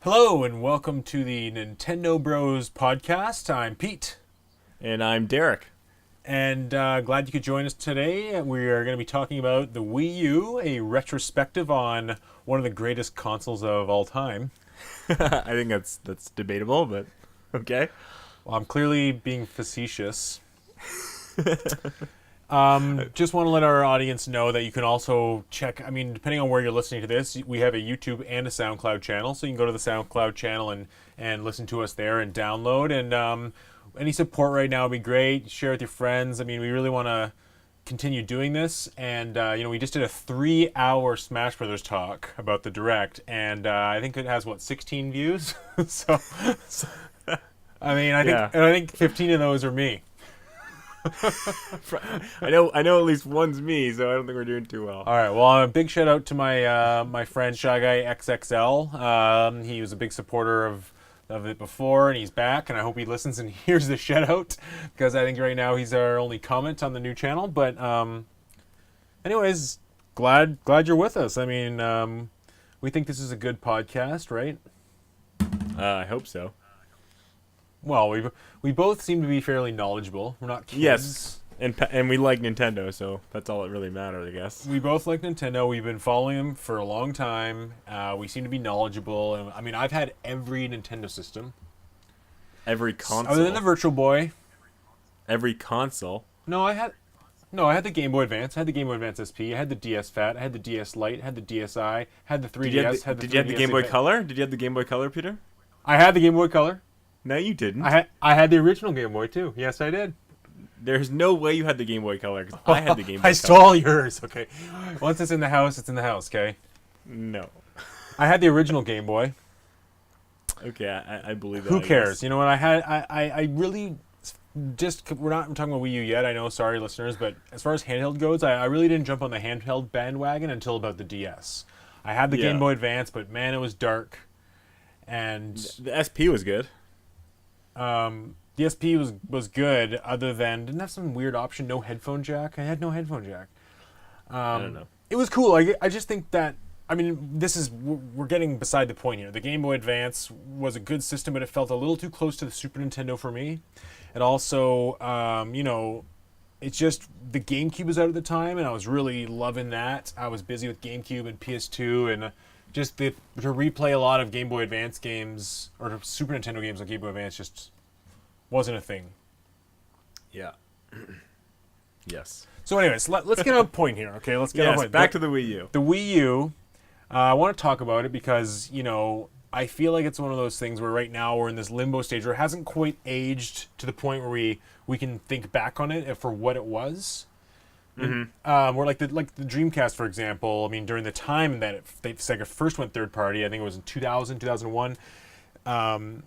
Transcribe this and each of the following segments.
Hello and welcome to the Nintendo Bros podcast. I'm Pete, And I'm Derek. and glad you could join us today. We are going to be talking about the Wii U, a retrospective on one of the greatest consoles of all time. I think that's debatable, but okay. Well, I'm clearly being facetious. Just want to let our audience know that you can also check, depending on where you're listening to this, we have a YouTube and a SoundCloud channel. So you can go to the SoundCloud channel and listen to us there and download. And any support right now would be great. Share with your friends. We really want to continue doing this. And, we just did a 3-hour Smash Brothers talk about the Direct. And I think it has, 16 views? so, I think 15 of those are me. I know at least one's me, so I don't think we're doing too well. All right. Well, a big shout out to my friend Shy Guy XXL. He was a big supporter of it before, and he's back. And I hope he listens and hears the shout out because I think right now he's our only comment on the new channel. But anyways, glad you're with us. We think this is a good podcast, right? I hope so. Well, we both seem to be fairly knowledgeable. We're not kids. Yes, and we like Nintendo, so that's all that really matters, I guess. We both like Nintendo. We've been following them for a long time. We seem to be knowledgeable. And I've had every Nintendo system. Every console. Other than the Virtual Boy. Every console. No, I had the Game Boy Advance. I had the Game Boy Advance SP. I had the DS Fat. I had the DS Lite. I had the DSi. Had the 3DS. Did you have the Game Boy Color? Did you have the Game Boy Color, Peter? I had the Game Boy Color. No, you didn't. I had the original Game Boy too. Yes, I did. There's no way you had the Game Boy Color, because I had the Game Boy Color. I stole yours. Okay. Once it's in the house, it's in the house. Okay. No. I had the original Game Boy. Okay, I believe that. Who I cares? guess. You know what? I really just, we're not talking about Wii U yet. I know, sorry listeners, but as far as handheld goes, I really didn't jump on the handheld bandwagon until about the DS. I had the Game Boy Advance, but man, it was dark. And the SP was good. the SP was good, other than didn't have some weird option, no headphone jack. I had no headphone jack. I don't know. It was cool. I just think that, we're getting beside the point here. The Game Boy Advance was a good system, but it felt a little too close to the Super Nintendo for me. It also, it's just the GameCube was out at the time, and I was really loving that. I was busy with GameCube and PS2, and just to replay a lot of Game Boy Advance games, or Super Nintendo games on Game Boy Advance just wasn't a thing. Yeah. Yes. So anyways, let's get on point here, okay? Let's get on point. Back to the Wii U. The Wii U, I want to talk about it because, I feel like it's one of those things where right now we're in this limbo stage where it hasn't quite aged to the point where we can think back on it for what it was. Mm-hmm. Where like the Dreamcast, for example, during the time that Sega first went third party, I think it was in 2000, 2001,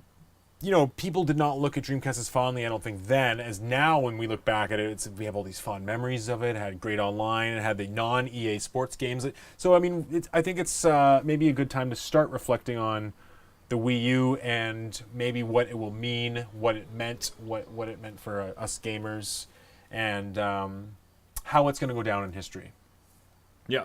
people did not look at Dreamcast as fondly, I don't think, then, as now when we look back at it, we have all these fond memories of it. It had great online, it had the non-EA sports games. So, I think it's maybe a good time to start reflecting on the Wii U and maybe what it will mean, what it meant, what it meant for us gamers, and how it's going to go down in history. Yeah.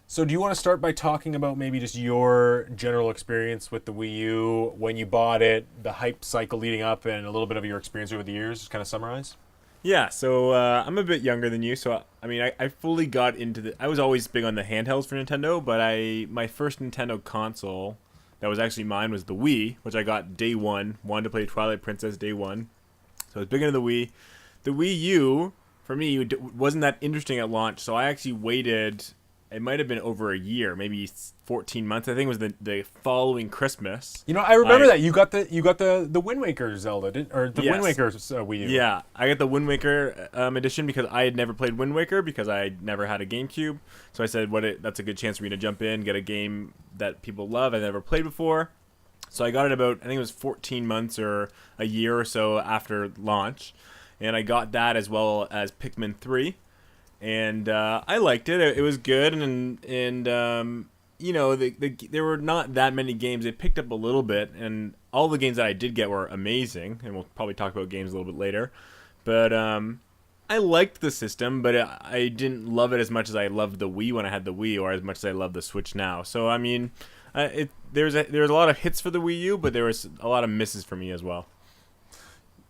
So do you want to start by talking about maybe just your general experience with the Wii U, when you bought it, the hype cycle leading up, and a little bit of your experience over the years? Just kind of summarize. Yeah, so I'm a bit younger than you, so I fully got into I was always big on the handhelds for Nintendo, but my first Nintendo console that was actually mine was the Wii, which I got day one. Wanted to play Twilight Princess day one. So I was big into the Wii. The Wii U, for me, wasn't that interesting at launch, so I actually waited. It might have been over a year, maybe 14 months. I think it was the following Christmas. I remember that you got the Wind Waker Zelda, or the Wind Waker Wii U. Yeah, I got the Wind Waker edition because I had never played Wind Waker because I never had a GameCube. So I said, that's a good chance for me to jump in, get a game that people love I never played before. So I got it about, I think it was 14 months or a year or so after launch, and I got that as well as Pikmin 3. And I liked it. It was good, and there were not that many games. It picked up a little bit, and all the games that I did get were amazing. And we'll probably talk about games a little bit later. But I liked the system, but I didn't love it as much as I loved the Wii when I had the Wii, or as much as I love the Switch now. So I'm There was a lot of hits for the Wii U, but there was a lot of misses for me as well.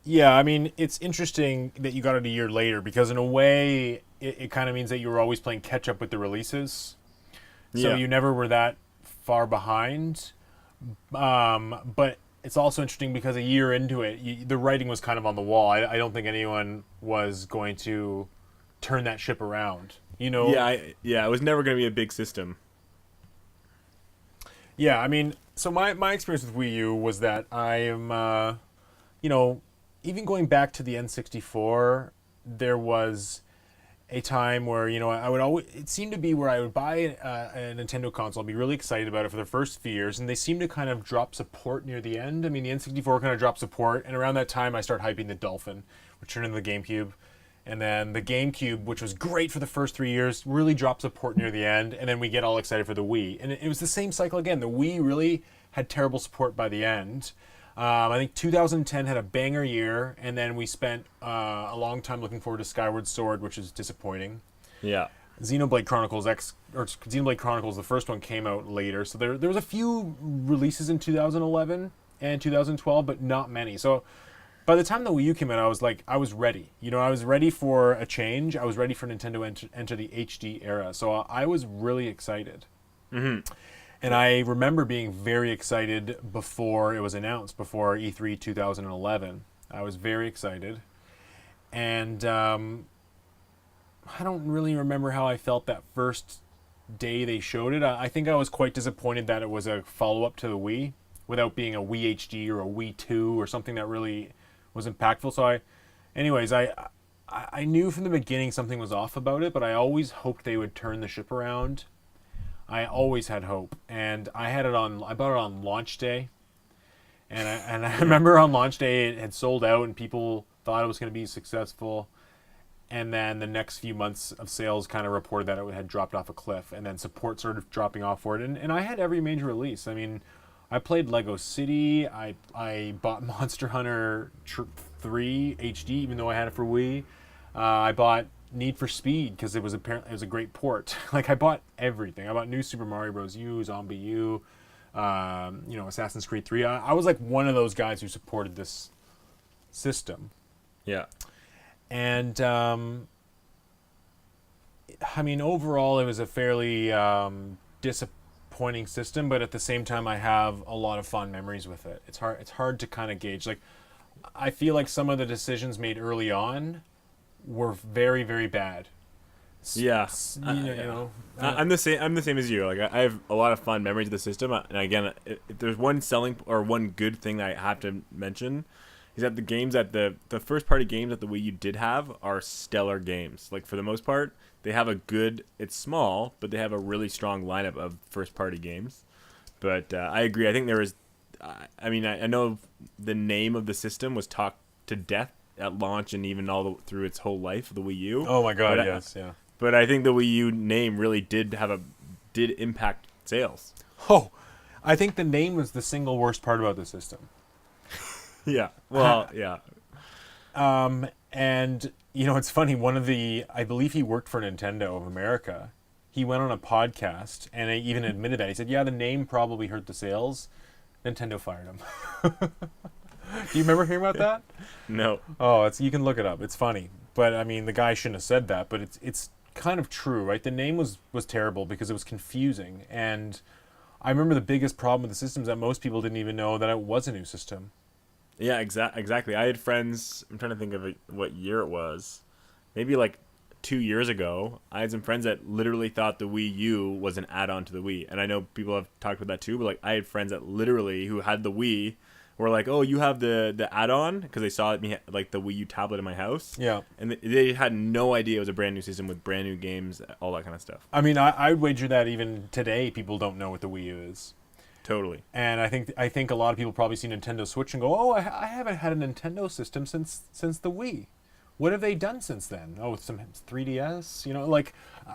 Yeah, I mean, it's interesting that you got it a year later because in a way, it kind of means that you were always playing catch up with the releases. So Yeah. you never were that far behind. But it's also interesting because a year into it, the writing was kind of on the wall. I don't think anyone was going to turn that ship around. You know? Yeah, it was never going to be a big system. Yeah, I mean, so my experience with Wii U was that I am, you know, even going back to the N64, there was a time where I would always it seemed to be where I would buy a Nintendo console, I'd be really excited about it for the first few years, and they seemed to kind of drop support near the end. I mean, the N64 kind of dropped support, and around that time I started hyping the Dolphin, which turned into the GameCube, and then the GameCube, which was great for the first 3 years, really dropped support near the end, and then we get all excited for the Wii, and it was the same cycle again. The Wii really had terrible support by the end. I think 2010 had a banger year, and then we spent a long time looking forward to Skyward Sword, which is disappointing. Yeah. Xenoblade Chronicles Xenoblade Chronicles, the first one came out later, so there was a few releases in 2011 and 2012, but not many. So by the time the Wii U came out, I was ready. I was ready for a change. I was ready for Nintendo to enter the HD era. So I was really excited. Mm-hmm. And I remember being very excited before it was announced, before E3 2011. I was very excited. And I don't really remember how I felt that first day they showed it. I think I was quite disappointed that it was a follow-up to the Wii without being a Wii HD or a Wii 2 or something that really was impactful. So I knew from the beginning something was off about it, but I always hoped they would turn the ship around. I always had hope, and I bought it on launch day, and I remember on launch day it had sold out, and people thought it was going to be successful, and then the next few months of sales kind of reported that it had dropped off a cliff, and then support started dropping off for it, and I had every major release. I mean, I played Lego City, I bought Monster Hunter 3 HD, even though I had it for Wii. I bought Need for Speed because it was a great port. Like I bought everything. I bought New Super Mario Bros. U, Zombie U, Assassin's Creed 3. I was like one of those guys who supported this system. Yeah. And I mean, overall, it was a fairly disappointing system, but at the same time, I have a lot of fond memories with it. It's hard to kind of gauge. Like, I feel like some of the decisions made early on were very, very bad. Yeah. I'm the same. I'm the same as you. Like I have a lot of fond memories of the system. And again, if there's one good thing that I have to mention, is that the games that the first party games that the Wii U did have are stellar games. Like for the most part, they have a good. It's small, but they have a really strong lineup of first party games. But I agree. I think there was. I mean, I know the name of the system was talked to death at launch and even through its whole life, the Wii U. Oh my God! But Yes, yeah. But I think the Wii U name really did impact sales. Oh, I think the name was the single worst part about the system. Yeah. Well, yeah. And it's funny. I believe he worked for Nintendo of America. He went on a podcast and he even admitted that. He said, "Yeah, the name probably hurt the sales. Nintendo fired him." Do you remember hearing about that? No. Oh, you can look it up. It's funny, but I mean, the guy shouldn't have said that. But it's kind of true, right? The name was terrible because it was confusing, and I remember the biggest problem with the system is that most people didn't even know that it was a new system. Yeah, exactly. I had friends. I'm trying to think of what year it was. Maybe like 2 years ago. I had some friends that literally thought the Wii U was an add-on to the Wii, and I know people have talked about that too. But like, I had friends that literally who had the Wii. Were like, oh, you have the add-on because they saw me like the Wii U tablet in my house. Yeah, and they had no idea it was a brand new system with brand new games, all that kind of stuff. I mean, I'd wager that even today people don't know what the Wii U is. Totally. And I think a lot of people probably see Nintendo Switch and go, oh, I haven't had a Nintendo system since the Wii. What have they done since then? Oh, some 3DS.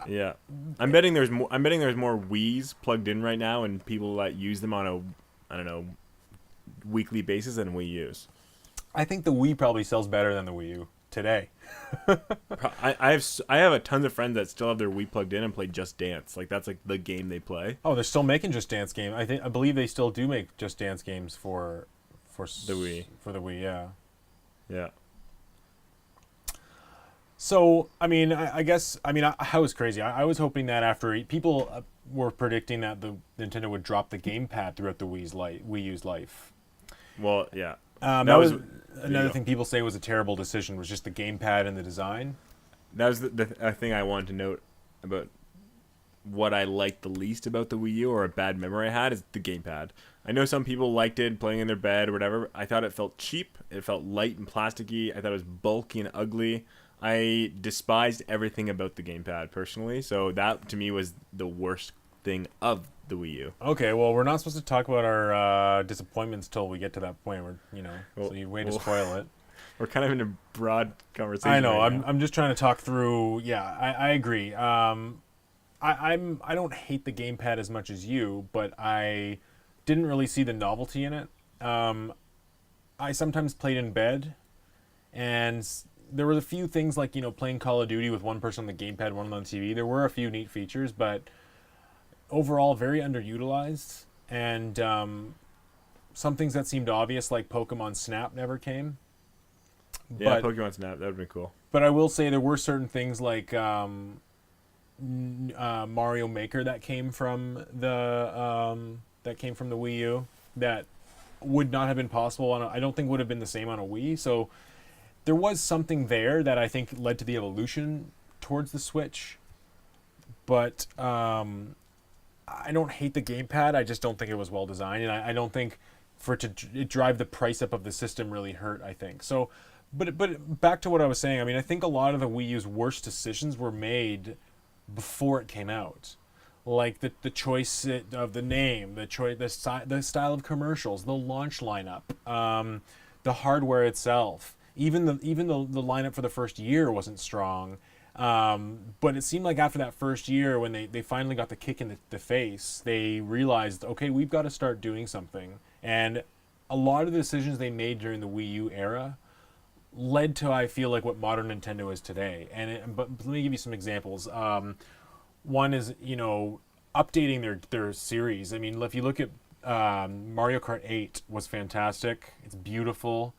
Yeah, I'm betting there's more. I'm betting there's more Wiis plugged in right now, and people that use them on weekly basis than Wii U's. I think the Wii probably sells better than the Wii U. today. I have a tons of friends that still have their Wii plugged in and play Just Dance. Like that's like the game they play. Oh, they're still making Just Dance game. I believe they still do make Just Dance games for The Wii. For the Wii, yeah. Yeah. So, I mean, I guess, I was crazy. I was hoping that after people were predicting that the Nintendo would drop the gamepad throughout the Wii U's life. Well, yeah. That was another thing people say was a terrible decision, was just the gamepad and the design. That was the thing I wanted to note about what I liked the least about the Wii U, or a bad memory I had, is the gamepad. I know some people liked it playing in their bed or whatever. I thought it felt cheap. It felt light and plasticky. I thought it was bulky and ugly. I despised everything about the gamepad personally, so that to me was the worst thing of the Wii U. Okay, well, we're not supposed to talk about our disappointments till we get to that point where, so you way to spoil it. We're kind of in a broad conversation. I know. Right now. I'm just trying to talk through. Yeah, I agree. I don't hate the gamepad as much as you, but I didn't really see the novelty in it. I sometimes played in bed, and there were a few things like playing Call of Duty with one person on the gamepad, one on the TV. There were a few neat features, but overall very underutilized. And some things that seemed obvious, like Pokemon Snap, never came. Yeah, Pokemon Snap, that would have been cool. But I will say there were certain things like Mario Maker that came from the Wii U that would not have been possible I don't think would have been the same on a Wii. So there was something there that I think led to the evolution towards the Switch. But I don't hate the gamepad. I just don't think it was well designed, and I don't think for it to drive the price up of the system really hurt, I think. So, but back to what I was saying, I mean, I think a lot of the Wii U's worst decisions were made before it came out. Like the choice of the name, the style of commercials, the launch lineup, the hardware itself. Even the lineup for the first year wasn't strong. But it seemed like after that first year, when they finally got the kick in the face, they realized, okay, we've got to start doing something. And a lot of the decisions they made during the Wii U era led to, I feel like, what modern Nintendo is today. But let me give you some examples. One is, updating their series. I mean, if you look at Mario Kart 8 was fantastic. It's beautiful.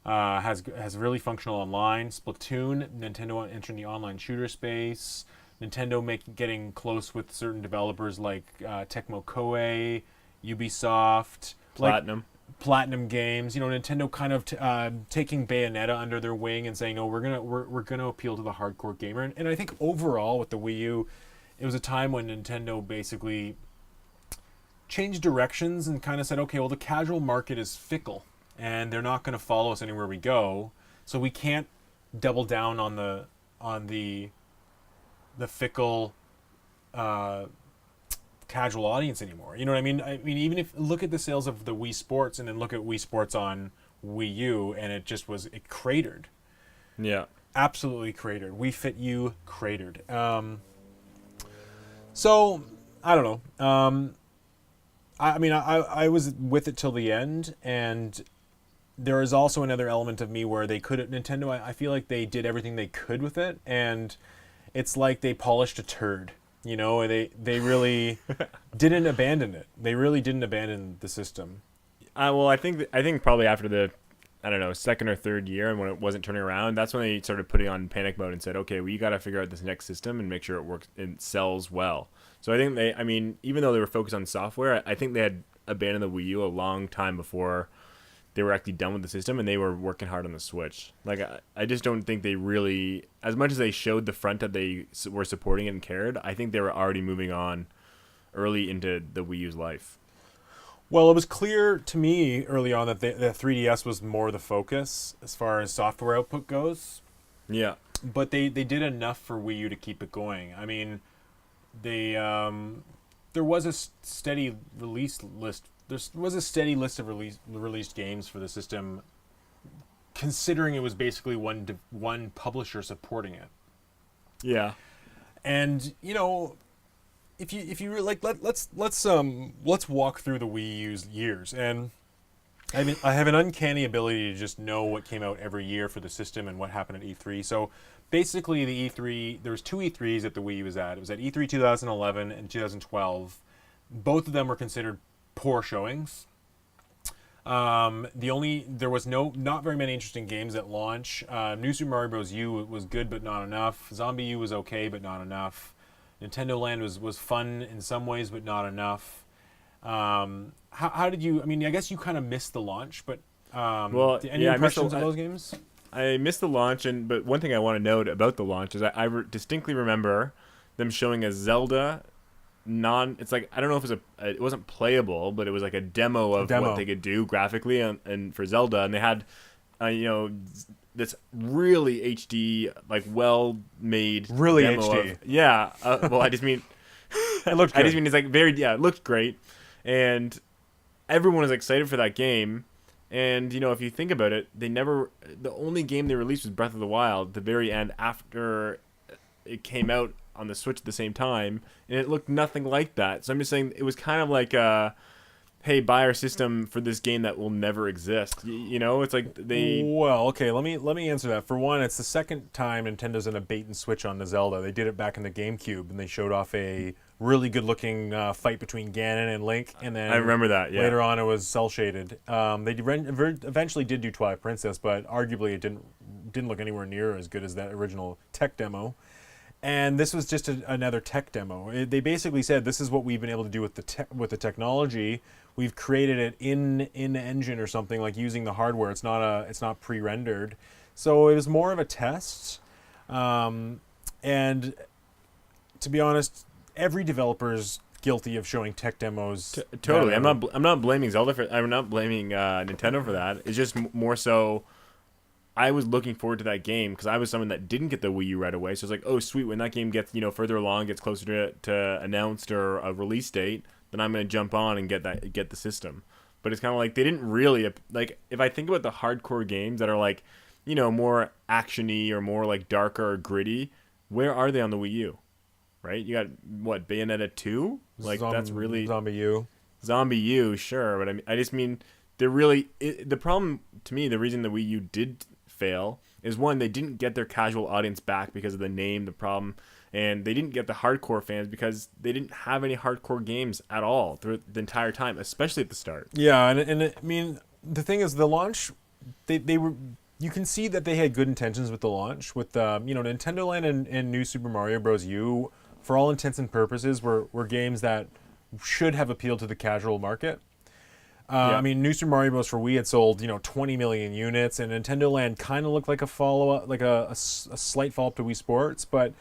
Has really functional online. Splatoon, Nintendo entering the online shooter space. Nintendo getting close with certain developers like Tecmo Koei, Ubisoft, Platinum Games. Nintendo kind of taking Bayonetta under their wing and saying, "No, we're gonna appeal to the hardcore gamer." And I think overall with the Wii U, it was a time when Nintendo basically changed directions and kind of said, "Okay, well, the casual market is fickle, and they're not going to follow us anywhere we go, so we can't double down on the fickle casual audience anymore." You know what I mean? I mean, even if look at the sales of the Wii Sports and then look at Wii Sports on Wii U, and it cratered. Yeah, absolutely cratered. Wii Fit U cratered. So I don't know. I was with it till the end, and there is also another element of me where Nintendo, I feel like they did everything they could with it, and it's like they polished a turd. They really didn't abandon it. They really didn't abandon the system. Well, I think probably after the, I don't know, second or third year, and when it wasn't turning around, that's when they started putting on panic mode and said, okay, we got to figure out this next system and make sure it works and sells well. So I think even though they were focused on software, I think they had abandoned the Wii U a long time before they were actually done with the system, and they were working hard on the Switch. Like, I just don't think they really, as much as they showed the front that they were supporting it and cared, I think they were already moving on early into the Wii U's life. Well, it was clear to me early on that the 3DS was more the focus as far as software output goes. Yeah. But they did enough for Wii U to keep it going. I mean, there was a steady release list. There was a steady list of released games for the system, considering it was basically one publisher supporting it. Yeah. And if you like, let's walk through the Wii U's years. And I have an uncanny ability to just know what came out every year for the system and what happened at E3. So basically, the E3, there was two E3s that the Wii was at. It was at E3 2011 and 2012. Both of them were considered poor showings. There was not very many interesting games at launch. New Super Mario Bros. U was good but not enough. Zombie U was okay but not enough. Nintendo Land was fun in some ways but not enough. How did you? I mean, I guess you kind of missed the launch, but any impressions of those games? I missed the launch, but one thing I want to note about the launch is I distinctly remember them showing a Zelda it's like, I don't know if it wasn't playable, but it was like a demo of what they could do graphically and for Zelda, and they had this really HD, like well made really demo HD. Well, I just mean it looked good. I just mean it's like it looked great, and everyone was excited for that game. And if you think about it, the only game they released was Breath of the Wild, the very end after it came out on the Switch at the same time, and it looked nothing like that. So I'm just saying it was kind of like hey, buy our system for this game that will never exist. It's like they... Well, okay, let me answer that. For one, it's the second time Nintendo's in a bait and switch on the Zelda. They did it back in the GameCube, and they showed off a really good-looking fight between Ganon and Link, and then I remember that. Yeah. Later on, it was cel-shaded. They eventually did do Twilight Princess, but arguably it didn't look anywhere near as good as that original tech demo. And this was just another tech demo. They basically said, this is what we've been able to do with the technology. We've created it in engine or something, like using the hardware. It's not pre-rendered. So it was more of a test. And to be honest, every developer's guilty of showing tech demos. Totally. I'm not blaming Zelda I'm not blaming Nintendo for that. It's just more so I was looking forward to that game because I was someone that didn't get the Wii U right away. So it's like, oh, sweet, when that game gets further along, gets closer to announced or a release date, then I'm going to jump on and get the system. But it's kind of like they didn't really, like, if I think about the hardcore games that are like, more actiony or more like darker or gritty, where are they on the Wii U? Right? You got what, Bayonetta 2? Like that's really Zombie U. Zombie U, sure, but I just mean they're really the problem to me. The reason the Wii U did fail is, one, they didn't get their casual audience back because of the name, the problem, and they didn't get the hardcore fans because they didn't have any hardcore games at all through the entire time, especially at the start. Yeah, and I mean, the thing is, the launch, they were, you can see that they had good intentions with the launch. With Nintendo Land and New Super Mario Bros. U, for all intents and purposes, were games that should have appealed to the casual market. I mean, New Super Mario Bros. For Wii had sold 20 million units, and Nintendo Land kind of looked like a follow-up, like a slight follow-up to Wii Sports. But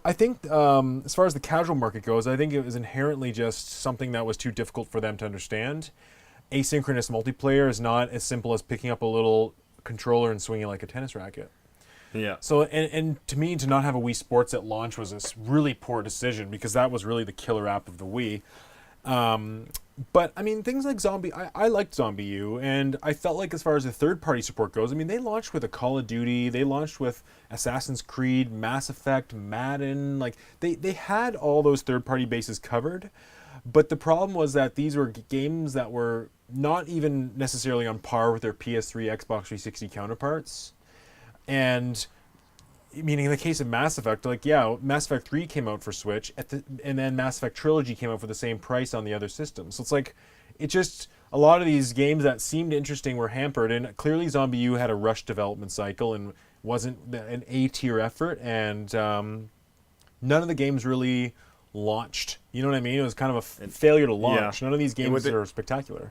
I think, as far as the casual market goes, I think it was inherently just something that was too difficult for them to understand. Asynchronous multiplayer is not as simple as picking up a little controller and swinging like a tennis racket. Yeah. So, and to me, to not have a Wii Sports at launch was a really poor decision, because that was really the killer app of the Wii. But I mean, things like Zombie, I liked Zombie U, and I felt like, as far as the third-party support goes, I mean, they launched with a Call of Duty, they launched with Assassin's Creed, Mass Effect, Madden, like they had all those third-party bases covered. But the problem was that these were games that were not even necessarily on par with their PS3, Xbox 360 counterparts. And meaning, in the case of Mass Effect, like, yeah, Mass Effect 3 came out for Switch, and then Mass Effect Trilogy came out for the same price on the other systems. So it's like, a lot of these games that seemed interesting were hampered, and clearly Zombie U had a rushed development cycle and wasn't an A-tier effort, and none of the games really launched. You know what I mean? It was kind of a failure to launch. Yeah. None of these games are spectacular.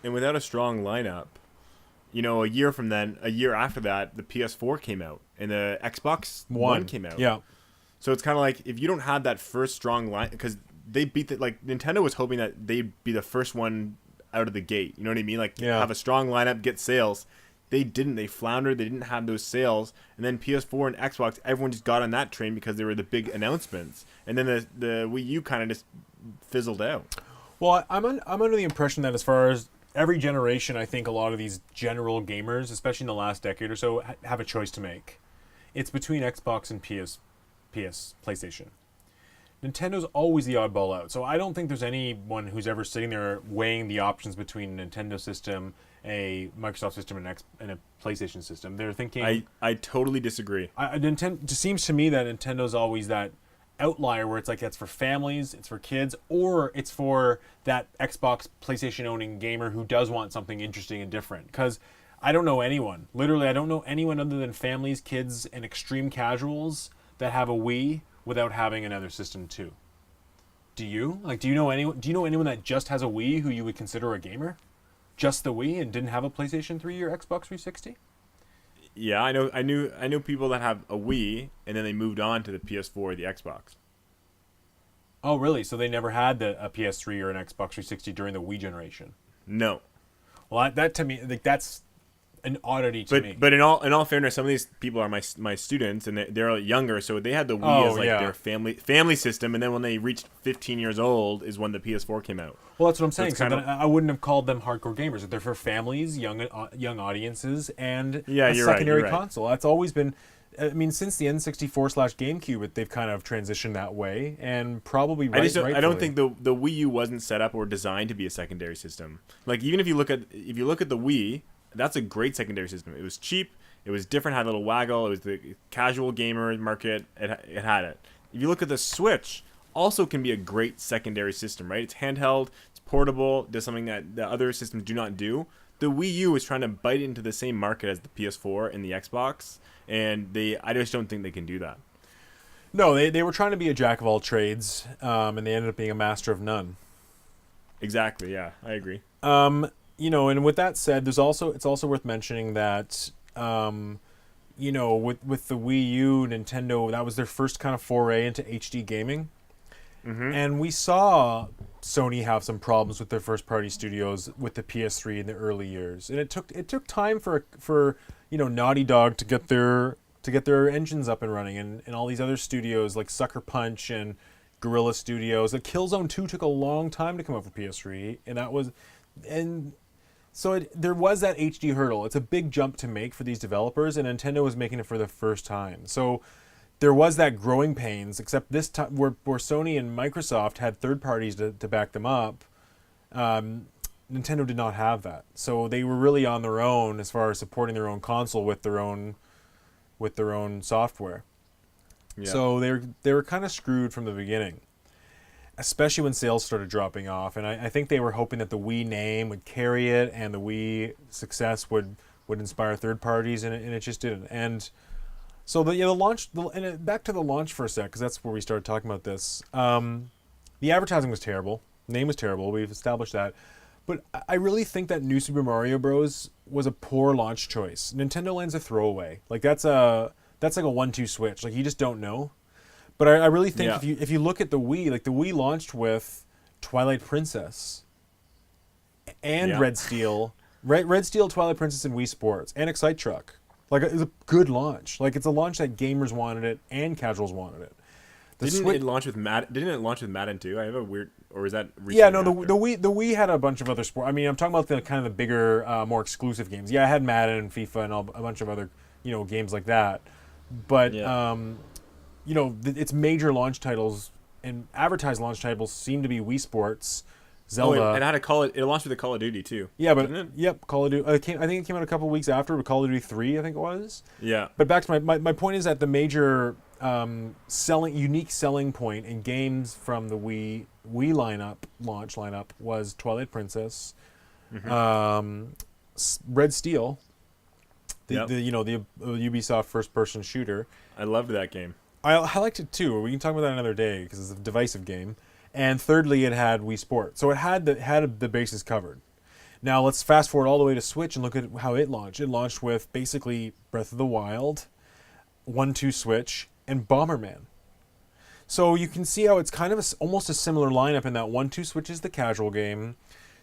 And without a strong lineup, a year after that, the PS4 came out and the Xbox One came out. Yeah. So it's kind of like, if you don't have that first strong line, because they Nintendo was hoping that they'd be the first one out of the gate. You know what I mean? Like, have a strong lineup, get sales. They didn't. They floundered. They didn't have those sales. And then PS4 and Xbox, everyone just got on that train because they were the big announcements. And then the Wii U kind of just fizzled out. Well, I'm under the impression that, as far as every generation, I think a lot of these general gamers, especially in the last decade or so, have a choice to make. It's between Xbox and PlayStation. Nintendo's always the oddball out. So I don't think there's anyone who's ever sitting there weighing the options between a Nintendo system, a Microsoft system, and a PlayStation system. They're thinking. I totally disagree. Nintendo. It seems to me that Nintendo's always that outlier where it's like that's for families, it's for kids, or it's for that Xbox, PlayStation owning gamer who does want something interesting and different. Because I don't know anyone. Literally, I don't know anyone other than families, kids, and extreme casuals that have a Wii without having another system too. Do you? Like, do you know anyone that just has a Wii who you would consider a gamer? Just the Wii and didn't have a PlayStation 3 or Xbox 360? Yeah, I knew people that have a Wii and then they moved on to the PS4 or the Xbox. Oh, really? So they never had a PS3 or an Xbox 360 during the Wii generation? No. Well, that to me, like, that's an oddity to me. But in all fairness, some of these people are my students, and they're younger, so they had the Wii as like their family system, and then when they reached 15 years old is when the PS4 came out. Well, that's what I'm saying. So then I wouldn't have called them hardcore gamers. They're for families, young audiences, and a you're secondary right. console. That's always been. I mean, since the N64/GameCube, they've kind of transitioned that way, and probably I don't think the Wii U wasn't set up or designed to be a secondary system. Like even if you look at the Wii, that's a great secondary system. It was cheap. It was different. Had a little waggle. It was the casual gamer market. It had it. If you look at the Switch, also can be a great secondary system, right? It's handheld. It's portable. Does something that the other systems do not do. The Wii U is trying to bite into the same market as the PS4 and the Xbox, and I just don't think they can do that. No, they were trying to be a jack of all trades, and they ended up being a master of none. Exactly. Yeah, I agree. And with that said, it's also worth mentioning that, with the Wii U, Nintendo, that was their first kind of foray into HD gaming. Mm-hmm. And we saw Sony have some problems with their first-party studios with the PS3 in the early years. And it took time for Naughty Dog to get their engines up and running, and all these other studios like Sucker Punch and Guerrilla Studios. Like Killzone 2 took a long time to come out for PS3, so there was that HD hurdle. It's a big jump to make for these developers, and Nintendo was making it for the first time. So there was that growing pains, except this time where Sony and Microsoft had third parties to back them up, Nintendo did not have that. So they were really on their own as far as supporting their own console with their own software. Yeah. So they were kind of screwed from the beginning, especially when sales started dropping off. And I think they were hoping that the Wii name would carry it and the Wii success would inspire third parties, and it just didn't. And so the launch, back to the launch for a sec, because that's where we started talking about this. The advertising was terrible. The name was terrible. We've established that. But I really think that New Super Mario Bros. Was a poor launch choice. Nintendo Land's a throwaway. Like that's like a 1-2 switch. Like you just don't know. But I really think if you look at the Wii, like the Wii launched with Twilight Princess and Red Steel, Red Steel, Twilight Princess, and Wii Sports, and Excite Truck. Like it's a good launch. Like it's a launch that gamers wanted it and casuals wanted it. Didn't it launch with Madden too? I have a weird, or is that recently? Yeah, no, the Wii had a bunch of other sport. I mean, I'm talking about the kind of the bigger, more exclusive games. Yeah, I had Madden and FIFA and a bunch of other, games like that. But its major launch titles and advertised launch titles seem to be Wii Sports, Zelda. It had it launched with a Call of Duty too. Yeah, but Call of Duty. I think it came out a couple of weeks after, with Call of Duty 3, I think it was. Yeah. But back to my point is that the major unique selling point in games from the Wii launch lineup was Twilight Princess, Red Steel, the Ubisoft first person shooter. I loved that game. I liked it too. We can talk about that another day because it's a divisive game. And thirdly, it had Wii Sports, so it had the bases covered. Now let's fast forward all the way to Switch and look at how it launched. It launched with basically Breath of the Wild, 1-2 Switch, and Bomberman. So you can see how it's kind of almost a similar lineup in that 1-2 Switch is the casual game.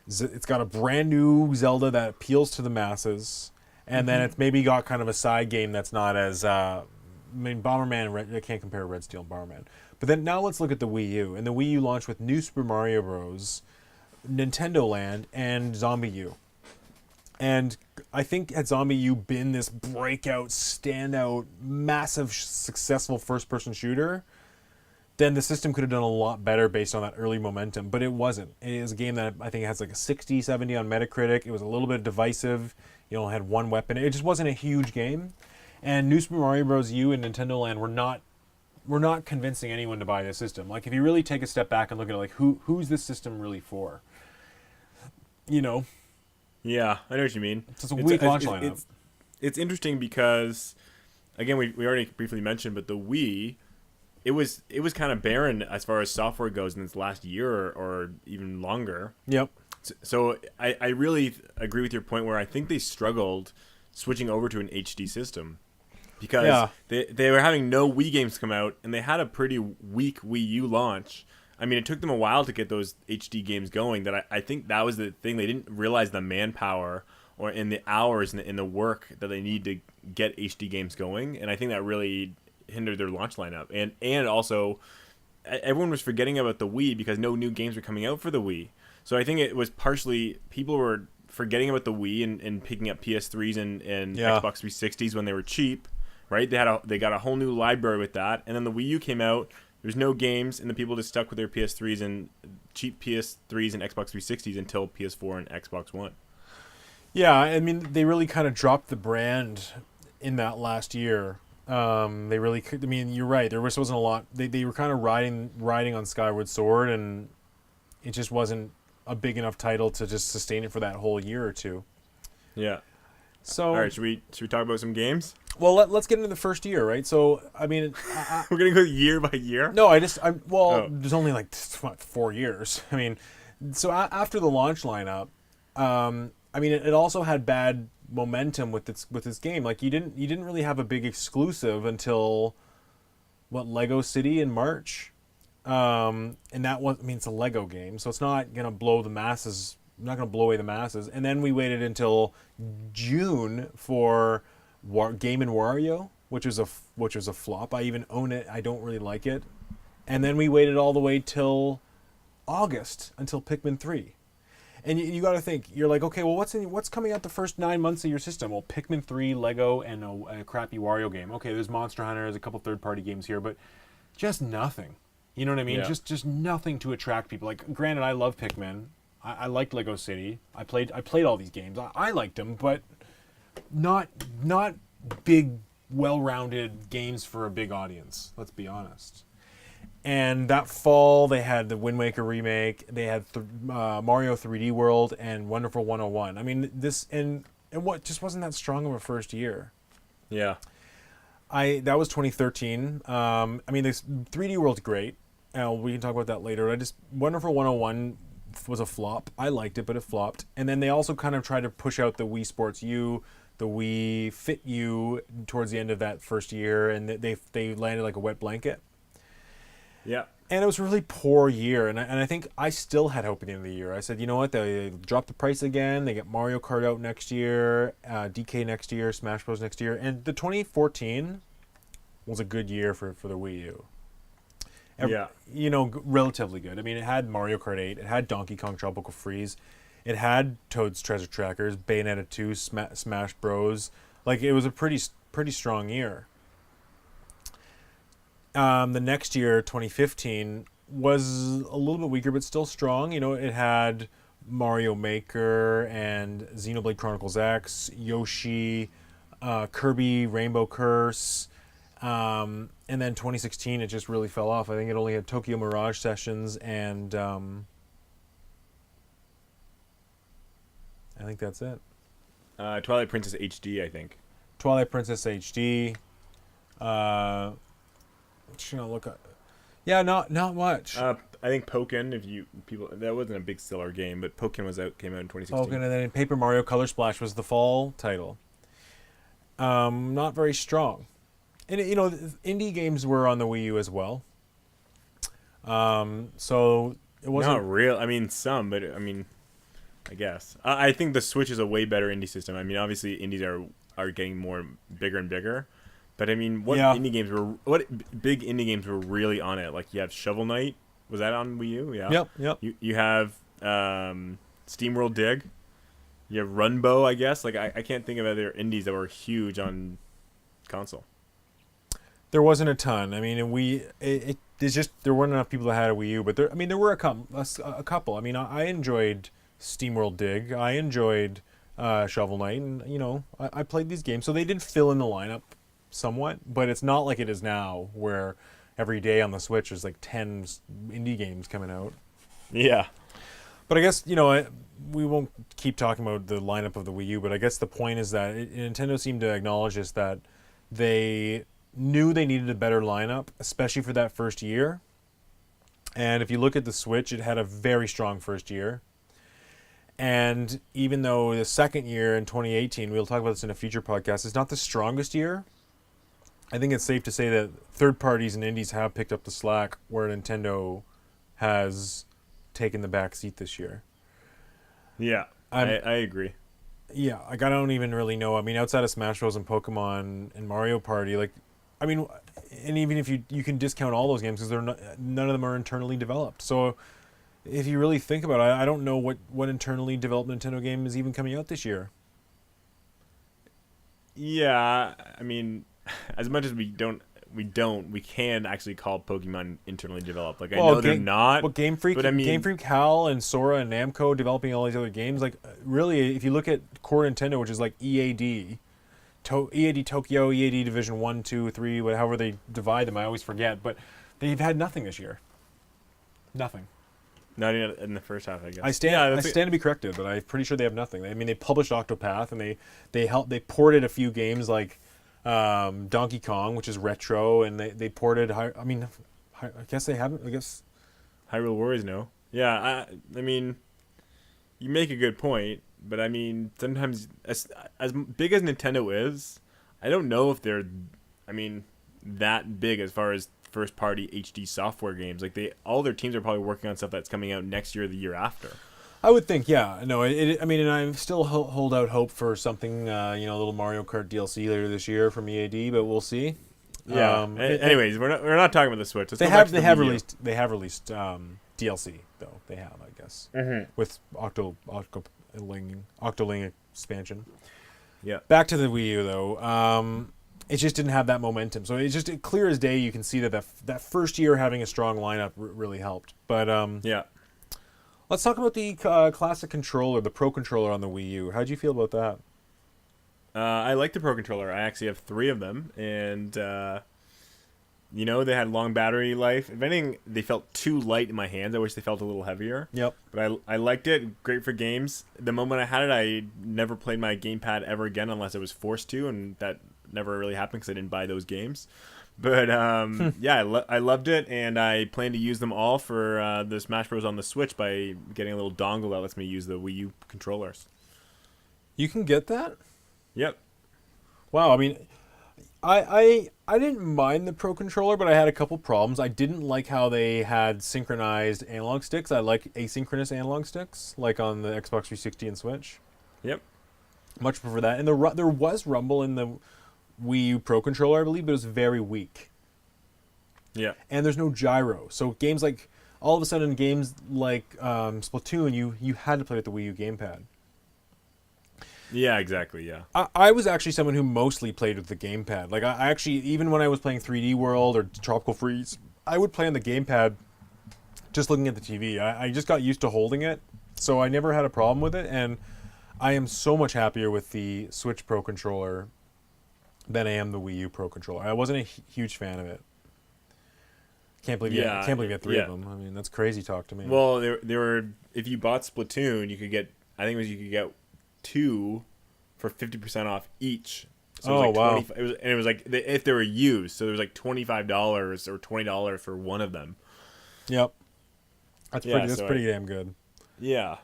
It's got a brand new Zelda that appeals to the masses, and then it's maybe got kind of a side game that's not as. Bomberman. I can't compare Red Steel and Bomberman. But then now let's look at the Wii U, and the Wii U launched with New Super Mario Bros., Nintendo Land, and Zombie U. And I think had Zombie U been this breakout, standout, massive, successful first-person shooter, then the system could have done a lot better based on that early momentum, but it wasn't. It is a game that I think has like a 60, 70 on Metacritic. It was a little bit divisive. You know, had one weapon. It just wasn't a huge game. And New Super Mario Bros. U and Nintendo Land were not convincing anyone to buy this system. Like, if you really take a step back and look at it, like, who's this system really for? You know? Yeah, I know what you mean. It's a weak launch lineup. It's interesting because, again, we already briefly mentioned, but the Wii, it was kind of barren as far as software goes in its last year or even longer. Yep. So I really agree with your point where I think they struggled switching over to an HD system because they were having no Wii games come out, and they had a pretty weak Wii U launch. I mean, it took them a while to get those HD games going. That I think that was the thing. They didn't realize the manpower or in the hours in the work that they need to get HD games going, and I think that really hindered their launch lineup. And also, everyone was forgetting about the Wii because no new games were coming out for the Wii. So I think it was partially people were forgetting about the Wii and picking up PS3s and Xbox 360s when they were cheap, right? They got a whole new library with that, and then the Wii U came out. There's no games, and the people just stuck with their PS3s and cheap PS3s and Xbox 360s until PS4 and Xbox One. Yeah, I mean, they really kind of dropped the brand in that last year. They really could. I mean, you're right. There wasn't a lot. They were kind of riding on Skyward Sword, and it just wasn't a big enough title to just sustain it for that whole year or two. Yeah. So, all right, should we talk about some games? Well, let's get into the first year, right? So, I mean, we're gonna go year by year. No, there's only like 4 years. I mean, so after the launch lineup, I mean, it also had bad momentum with this game. Like, you didn't really have a big exclusive until Lego City in March. And that was, I mean, it's a Lego game, so it's not gonna blow the masses. Not gonna blow away the masses. And then we waited until June for Game & Wario, which was a flop. I even own it. I don't really like it. And then we waited all the way till August until Pikmin 3. And you got to think, you're like, okay, well, what's coming out the first 9 months of your system? Well, Pikmin 3, Lego, and a crappy Wario game. Okay, there's Monster Hunter, there's a couple third-party games here, but just nothing. You know what I mean? Yeah. Just nothing to attract people. Like, granted, I love Pikmin. I liked Lego City. I played all these games. I liked them, but not big, well-rounded games for a big audience. Let's be honest. And that fall, they had the Wind Waker remake. They had Mario 3D World and Wonderful 101. I mean, and what just wasn't that strong of a first year. Yeah. That was 2013. I mean, this 3D World's great. We can talk about that later. Wonderful 101 was a flop. I liked it, but it flopped. And then they also kind of tried to push out the Wii Sports U, the Wii Fit U towards the end of that first year, and they landed like a wet blanket. Yeah. And it was a really poor year, and I think I still had hope at the end of the year. I said, you know what, they drop the price again, they get Mario Kart out next year, DK next year, Smash Bros. Next year, and the 2014 was a good year for the Wii U. You know, relatively good. I mean, it had Mario Kart 8, it had Donkey Kong Tropical Freeze, it had Toad's Treasure Trackers, Bayonetta 2, Smash Bros. Like, it was a pretty strong year. The next year, 2015, was a little bit weaker, but still strong. You know, it had Mario Maker and Xenoblade Chronicles X, Yoshi, Kirby Rainbow Curse, and then 2016, it just really fell off. I think it only had Tokyo Mirage Sessions and I think that's it. Twilight Princess HD, I think. Twilight Princess HD. Yeah, not much. I think Pokken, that wasn't a big seller game, but Pokken came out in 2016. Pokken, and then Paper Mario Color Splash was the fall title. Not very strong. And you know, indie games were on the Wii U as well. So it wasn't not real. I mean, some, but I mean, I guess I think the Switch is a way better indie system. I mean, obviously, indies are getting bigger and bigger. But I mean, what big indie games were really on it? Like, you have Shovel Knight. Was that on Wii U? Yeah. Yep. You have SteamWorld Dig. You have Runbow, I guess. Like, I can't think of other indies that were huge on console. There wasn't a ton. I mean, there weren't enough people that had a Wii U, but there were a couple. I mean, I enjoyed SteamWorld Dig. I enjoyed Shovel Knight, and I played these games, so they did fill in the lineup somewhat. But it's not like it is now, where every day on the Switch there's like 10 indie games coming out. Yeah. But I guess we won't keep talking about the lineup of the Wii U. But I guess the point is that Nintendo seemed to acknowledge this, that they knew they needed a better lineup, especially for that first year. And if you look at the Switch, it had a very strong first year. And even though the second year in 2018, we'll talk about this in a future podcast, is not the strongest year, I think it's safe to say that third parties and indies have picked up the slack where Nintendo has taken the back seat this year. Yeah, I agree. Yeah, like I don't even really know. I mean, outside of Smash Bros. And Pokemon and Mario Party, like, I mean, and even if you can discount all those games because none of them are internally developed. So if you really think about it, I don't know what internally developed Nintendo game is even coming out this year. Yeah, I mean, as much as we can actually call Pokemon internally developed. Like, I know they're not. But Game Freak, HAL, and Sora and Namco developing all these other games. Like, really, if you look at core Nintendo, which is like EAD Tokyo, EAD Division 1, 2, 3, however they divide them, I always forget. But they've had nothing this year. Nothing. Not even in the first half, I guess. I stand to be corrected, but I'm pretty sure they have nothing. I mean, they published Octopath, and they ported a few games like Donkey Kong, which is retro, and they ported. I guess they haven't. I guess Hyrule Warriors, no. Yeah, I mean, you make a good point, but I mean, sometimes as big as Nintendo is, I don't know if they're, that big as far as first party HD software games. Like all their teams are probably working on stuff that's coming out next year or the year after. I would think, yeah. No, and I still hold out hope for something, a little Mario Kart DLC later this year from EAD, but we'll see. Yeah. Anyways, we're not talking about the Switch. They have released DLC though. They have, I guess, with Octoling expansion. Yeah. Back to the Wii U though. It just didn't have that momentum. So it's just clear as day. You can see that first year having a strong lineup really helped. But yeah. Let's talk about the classic controller, the Pro Controller on the Wii U. How'd you feel about that? I like the Pro Controller. I actually have 3 of them, and they had long battery life. If anything, they felt too light in my hands. I wish they felt a little heavier. Yep. But I liked it. Great for games. The moment I had it, I never played my gamepad ever again unless I was forced to, and that never really happened because I didn't buy those games. But yeah, I loved it, and I plan to use them all for the Smash Bros. On the Switch by getting a little dongle that lets me use the Wii U controllers. You can get that? Yep. Wow, I mean, I didn't mind the Pro Controller, but I had a couple problems. I didn't like how they had synchronized analog sticks. I like asynchronous analog sticks, like on the Xbox 360 and Switch. Yep. Much prefer that. And there was rumble in the Wii U Pro Controller, I believe, but it was very weak. Yeah. And there's no gyro. So games like, all of a sudden, games like Splatoon, you had to play with the Wii U gamepad. Yeah, exactly, yeah. I was actually someone who mostly played with the gamepad. Like, I actually, even when I was playing 3D World or Tropical Freeze, I would play on the gamepad just looking at the TV. I just got used to holding it, so I never had a problem with it, and I am so much happier with the Switch Pro Controller than I am the Wii U Pro Controller. I wasn't a huge fan of it. Can't believe you had 3 of them. I mean, that's crazy talk to me. Well, there were, if you bought Splatoon, you could get 2 for 50% off each. So it was wow. It was like if they were used, so there was like $25 or $20 for one of them. Yep. That's pretty damn good. Yeah.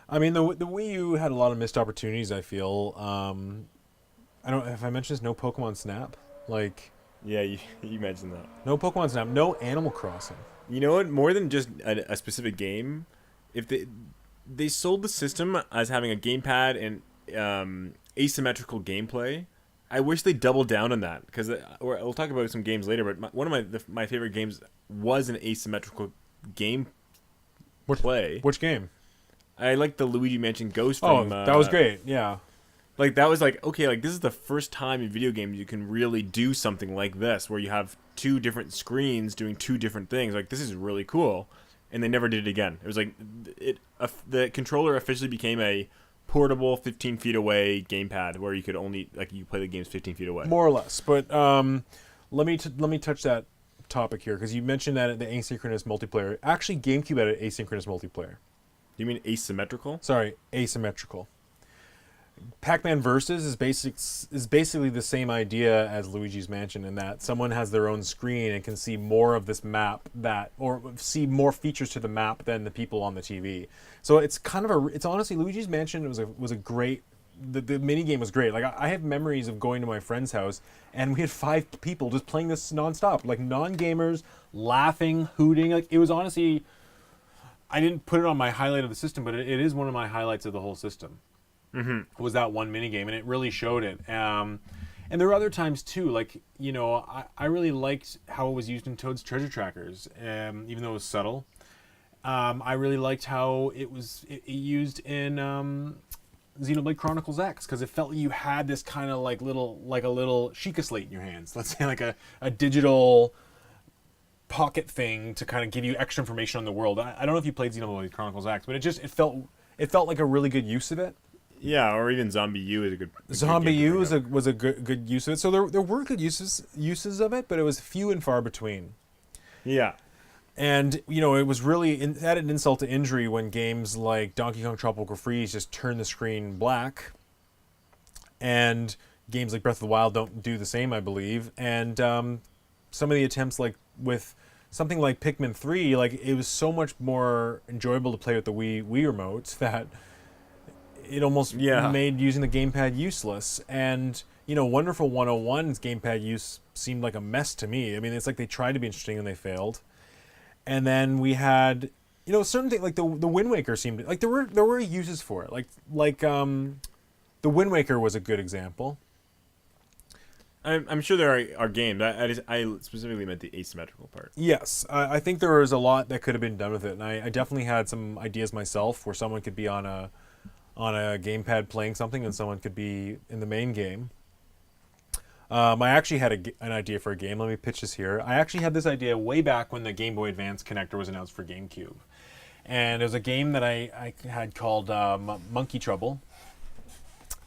I mean, the Wii U had a lot of missed opportunities, I feel. I don't know if I mentioned this, no Pokemon Snap. Like, yeah, you mentioned that. No Pokemon Snap, no Animal Crossing. You know what? More than just a specific game, if they sold the system as having a gamepad and asymmetrical gameplay, I wish they doubled down on that, because we'll talk about some games later. But one of my favorite games was an asymmetrical game play. Which game? I like the Luigi Mansion Ghost. From, that was great. Yeah. like that was like, okay, like this is the first time in video games you can really do something like this, where you have two different screens doing two different things. Like this is really cool, and they never did it again. It was like the controller officially became a portable 15 feet away gamepad where you could only like you play the games 15 feet away. More or less, but let me touch that topic here because you mentioned that the asynchronous multiplayer. Actually, GameCube had an asynchronous multiplayer. Do you mean asymmetrical? Sorry, asymmetrical. Pac-Man Versus is basically the same idea as Luigi's Mansion in that someone has their own screen and can see more of this map or see more features to the map than the people on the TV. So it's kind of it's honestly Luigi's Mansion was a great. The mini game was great. Like I have memories of going to my friend's house and we had 5 people just playing this nonstop, like non-gamers, laughing, hooting. Like it was honestly, I didn't put it on my highlight of the system, but it is one of my highlights of the whole system. Mm-hmm. Was that one mini game, and it really showed it. And there were other times too, like I really liked how it was used in Toad's Treasure Trackers, even though it was subtle. I really liked how it was used in Xenoblade Chronicles X because it felt you had this kind of like a little Sheikah slate in your hands. Let's say like a digital pocket thing to kind of give you extra information on the world. I don't know if you played Xenoblade Chronicles X, but it felt like a really good use of it. Yeah, or even Zombie U is a good. Zombie U was a good use of it. So there were good uses of it, but it was few and far between. Yeah. And, it was really added insult to injury when games like Donkey Kong Tropical Freeze just turn the screen black. And games like Breath of the Wild don't do the same, I believe. And some of the attempts, like with something like Pikmin 3, like it was so much more enjoyable to play with the Wii remote that it almost made using the gamepad useless. And, Wonderful 101's gamepad use seemed like a mess to me. I mean, it's like they tried to be interesting and they failed. And then we had, certain things like the Wind Waker seemed like there were uses for it. Like the Wind Waker was a good example. I'm sure there are games. I specifically meant the asymmetrical part. Yes, I think there was a lot that could have been done with it, and I definitely had some ideas myself where someone could be on a gamepad playing something and someone could be in the main game. I actually had an idea for a game. Let me pitch this here. I actually had this idea way back when the Game Boy Advance connector was announced for GameCube. And it was a game that I had called Monkey Trouble.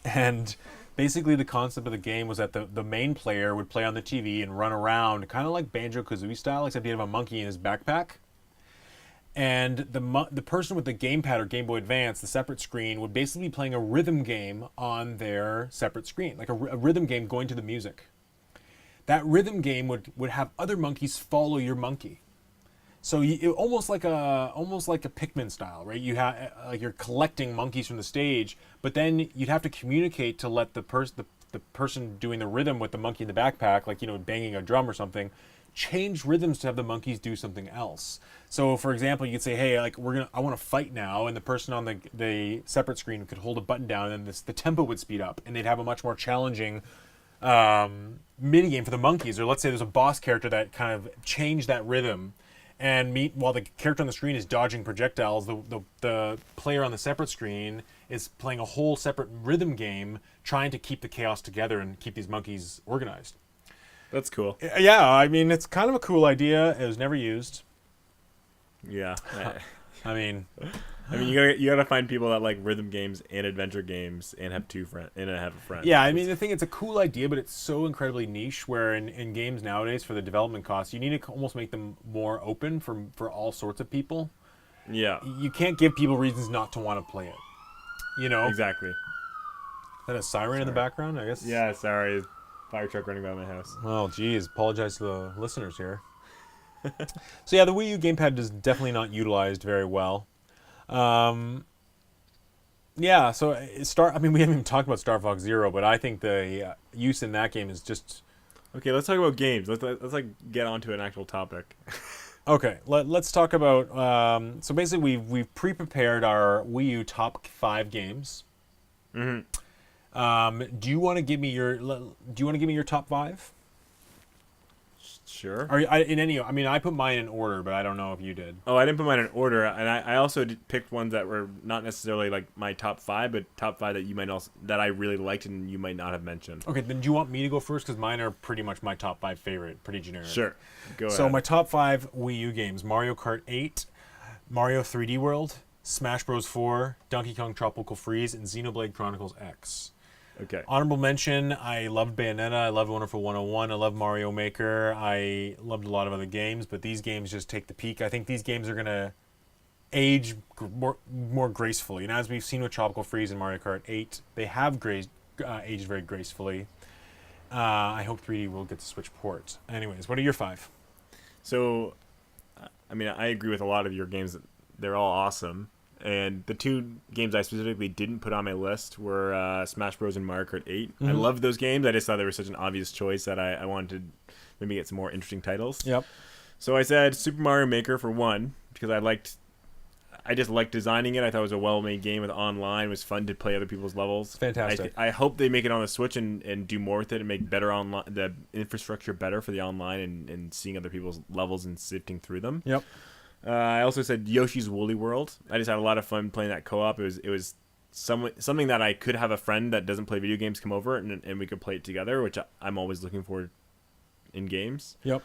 And basically the concept of the game was that the main player would play on the TV and run around, kind of like Banjo-Kazooie style, except he had a monkey in his backpack. And the person with the gamepad or Game Boy Advance, the separate screen, would basically be playing a rhythm game on their separate screen, like a rhythm game going to the music. That rhythm game would have other monkeys follow your monkey. So almost like a Pikmin style, right? You have like you're collecting monkeys from the stage, but then you'd have to communicate to let the person doing the rhythm with the monkey in the backpack, like banging a drum or something, change rhythms to have the monkeys do something else. So, for example, you could say, "Hey, like I want to fight now," and the person on the separate screen could hold a button down, and then the tempo would speed up, and they'd have a much more challenging mini game for the monkeys. Or let's say there's a boss character that kind of changed that rhythm, and while the character on the screen is dodging projectiles, the player on the separate screen is playing a whole separate rhythm game, trying to keep the chaos together and keep these monkeys organized. That's cool. Yeah, I mean, it's kind of a cool idea. It was never used. Yeah. I mean, you gotta find people that like rhythm games and adventure games and have have a friend. Yeah, I mean, the thing, it's a cool idea, but it's so incredibly niche. Where in games nowadays, for the development costs, you need to almost make them more open for all sorts of people. Yeah. You can't give people reasons not to want to play it. Exactly. Is that a siren in the background? I guess. Yeah. Sorry. Fire truck running by my house. Oh, geez. Apologize to the listeners here. So yeah, the Wii U gamepad is definitely not utilized very well. Yeah, so I mean, we haven't even talked about Star Fox Zero, but I think the use in that game is just... Okay, let's talk about games. Let's like get onto an actual topic. Okay, let's talk about... so basically, we've pre-prepared our Wii U top 5 games. Mm-hmm. Do you want to give me your top 5? Sure. I put mine in order, but I don't know if you did. Oh, I didn't put mine in order, and I also picked ones that were not necessarily like my top 5, but top 5 that you might also that I really liked and you might not have mentioned. Okay, then do you want me to go first? Because mine are pretty much my top 5 favorite, pretty generic. Sure. Go ahead. So my top 5 Wii U games: Mario Kart 8, Mario 3D World, Smash Bros. 4, Donkey Kong Tropical Freeze, and Xenoblade Chronicles X. Okay. Honorable mention, I loved Bayonetta, I loved Wonderful 101, I loved Mario Maker, I loved a lot of other games, but these games just take the peak. I think these games are going to age more gracefully. And as we've seen with Tropical Freeze and Mario Kart 8, they have aged very gracefully. I hope 3D will get the Switch port. Anyways, what are your 5? So, I mean, I agree with a lot of your games. They're all awesome. And the 2 games I specifically didn't put on my list were Smash Bros. And Mario Kart 8. I loved those games. I just thought they were such an obvious choice that I wanted to maybe get some more interesting titles. Yep. So I said Super Mario Maker for 1, because I just liked designing it. I thought it was a well-made game with online. It was fun to play other people's levels. Fantastic. I hope they make it on the Switch and do more with it and make better online, the infrastructure better for the online and seeing other people's levels and sifting through them. Yep. I also said Yoshi's Woolly World. I just had a lot of fun playing that co-op. It was something that I could have a friend that doesn't play video games come over and we could play it together, which I'm always looking for in games. Yep.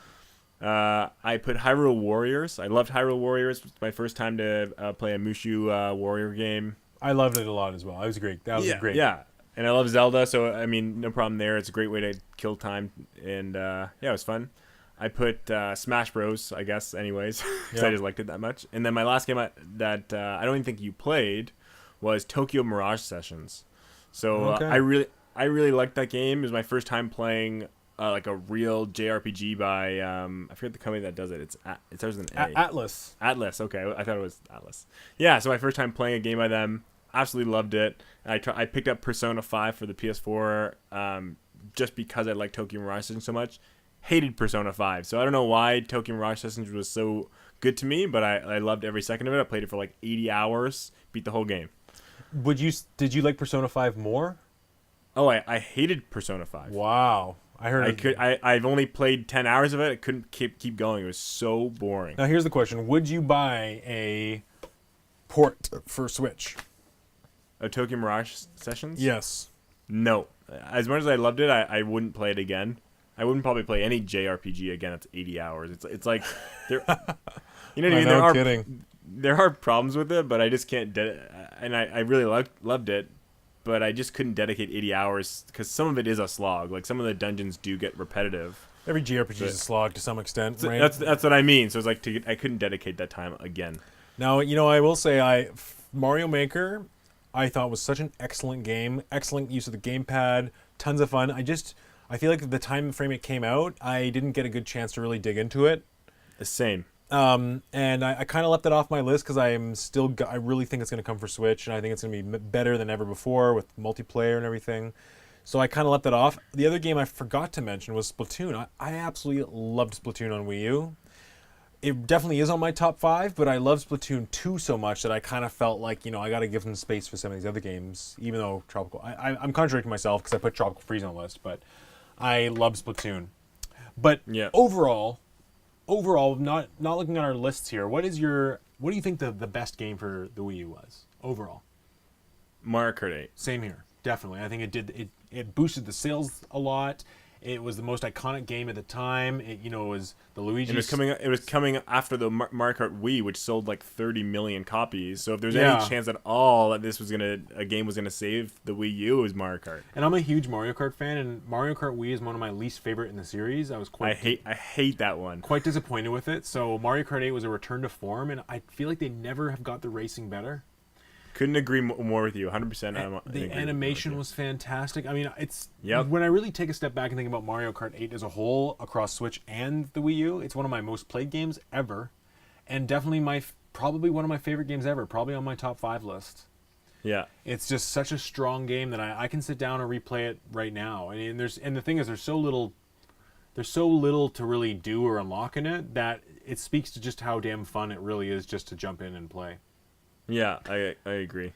I put Hyrule Warriors. I loved Hyrule Warriors. It was my first time to play a Mushu warrior game. I loved it a lot as well. It was great. That was great. Yeah. And I love Zelda, so I mean, no problem there. It's a great way to kill time, and yeah, it was fun. I put Smash Bros. I guess, anyways, because I just liked it that much. And then my last game that I don't even think you played was Tokyo Mirage Sessions. So Okay. I really liked that game. It was my first time playing like a real JRPG by I forget the company that does it. It starts with an A. Atlas. Atlas. Okay, I thought it was Atlas. Yeah, so my first time playing a game by them. Absolutely loved it. I picked up Persona 5 for the PS4 just because I liked Tokyo Mirage Sessions so much. Hated Persona 5, so I don't know why Tokyo Mirage Sessions was so good to me, but I loved every second of it. I played it for like 80 hours, beat the whole game. Did you like Persona 5 more? Oh, I hated Persona 5. Wow. I've only played 10 hours of it. I couldn't keep going. It was so boring. Now here's the question: would you buy a port for Switch? A Tokyo Mirage Sessions? Yes. No. As much as I loved it, I wouldn't play it again. I wouldn't probably play any JRPG again. It's 80 hours. It's like there, you know what I mean? No kidding. There are problems with it, but I just can't. And I really loved it, but I just couldn't dedicate 80 hours because some of it is a slog. Like some of the dungeons do get repetitive. Every JRPG is a slog to some extent, right? That's what I mean. So it's like I couldn't dedicate that time again. Now, I will say Mario Maker I thought was such an excellent game. Excellent use of the gamepad. Tons of fun. I feel like the time frame it came out, I didn't get a good chance to really dig into it. The same. And I kind of left it off my list because I really think it's going to come for Switch, and I think it's going to be better than ever before with multiplayer and everything. So I kind of left it off. The other game I forgot to mention was Splatoon. I absolutely loved Splatoon on Wii U. It definitely is on my top 5, but I love Splatoon 2 so much that I kind of felt like, I got to give them space for some of these other games, even though I'm contradicting myself because I put Tropical Freeze on the list, but I love Splatoon. But yeah. overall, not looking at our lists here, what do you think the best game for the Wii U was overall? Mario Kart 8. Same here, definitely. I think it boosted the sales a lot. It was the most iconic game at the time. It was the Luigi. It was coming after the Mario Kart Wii, which sold like 30 million copies. So if there's any chance at all that a game was gonna save the Wii U, it was Mario Kart. And I'm a huge Mario Kart fan, and Mario Kart Wii is one of my least favorite in the series. I hate that one. Quite disappointed with it. So Mario Kart 8 was a return to form, and I feel like they never have got the racing better. Couldn't agree more with you. 100%. The animation was fantastic. I mean, when I really take a step back and think about Mario Kart 8 as a whole across Switch and the Wii U, it's one of my most played games ever, and definitely probably one of my favorite games ever. Probably on my top 5 list. Yeah, it's just such a strong game that I can sit down and replay it right now. And the thing is, there's so little to really do or unlock in it that it speaks to just how damn fun it really is just to jump in and play. Yeah, I agree.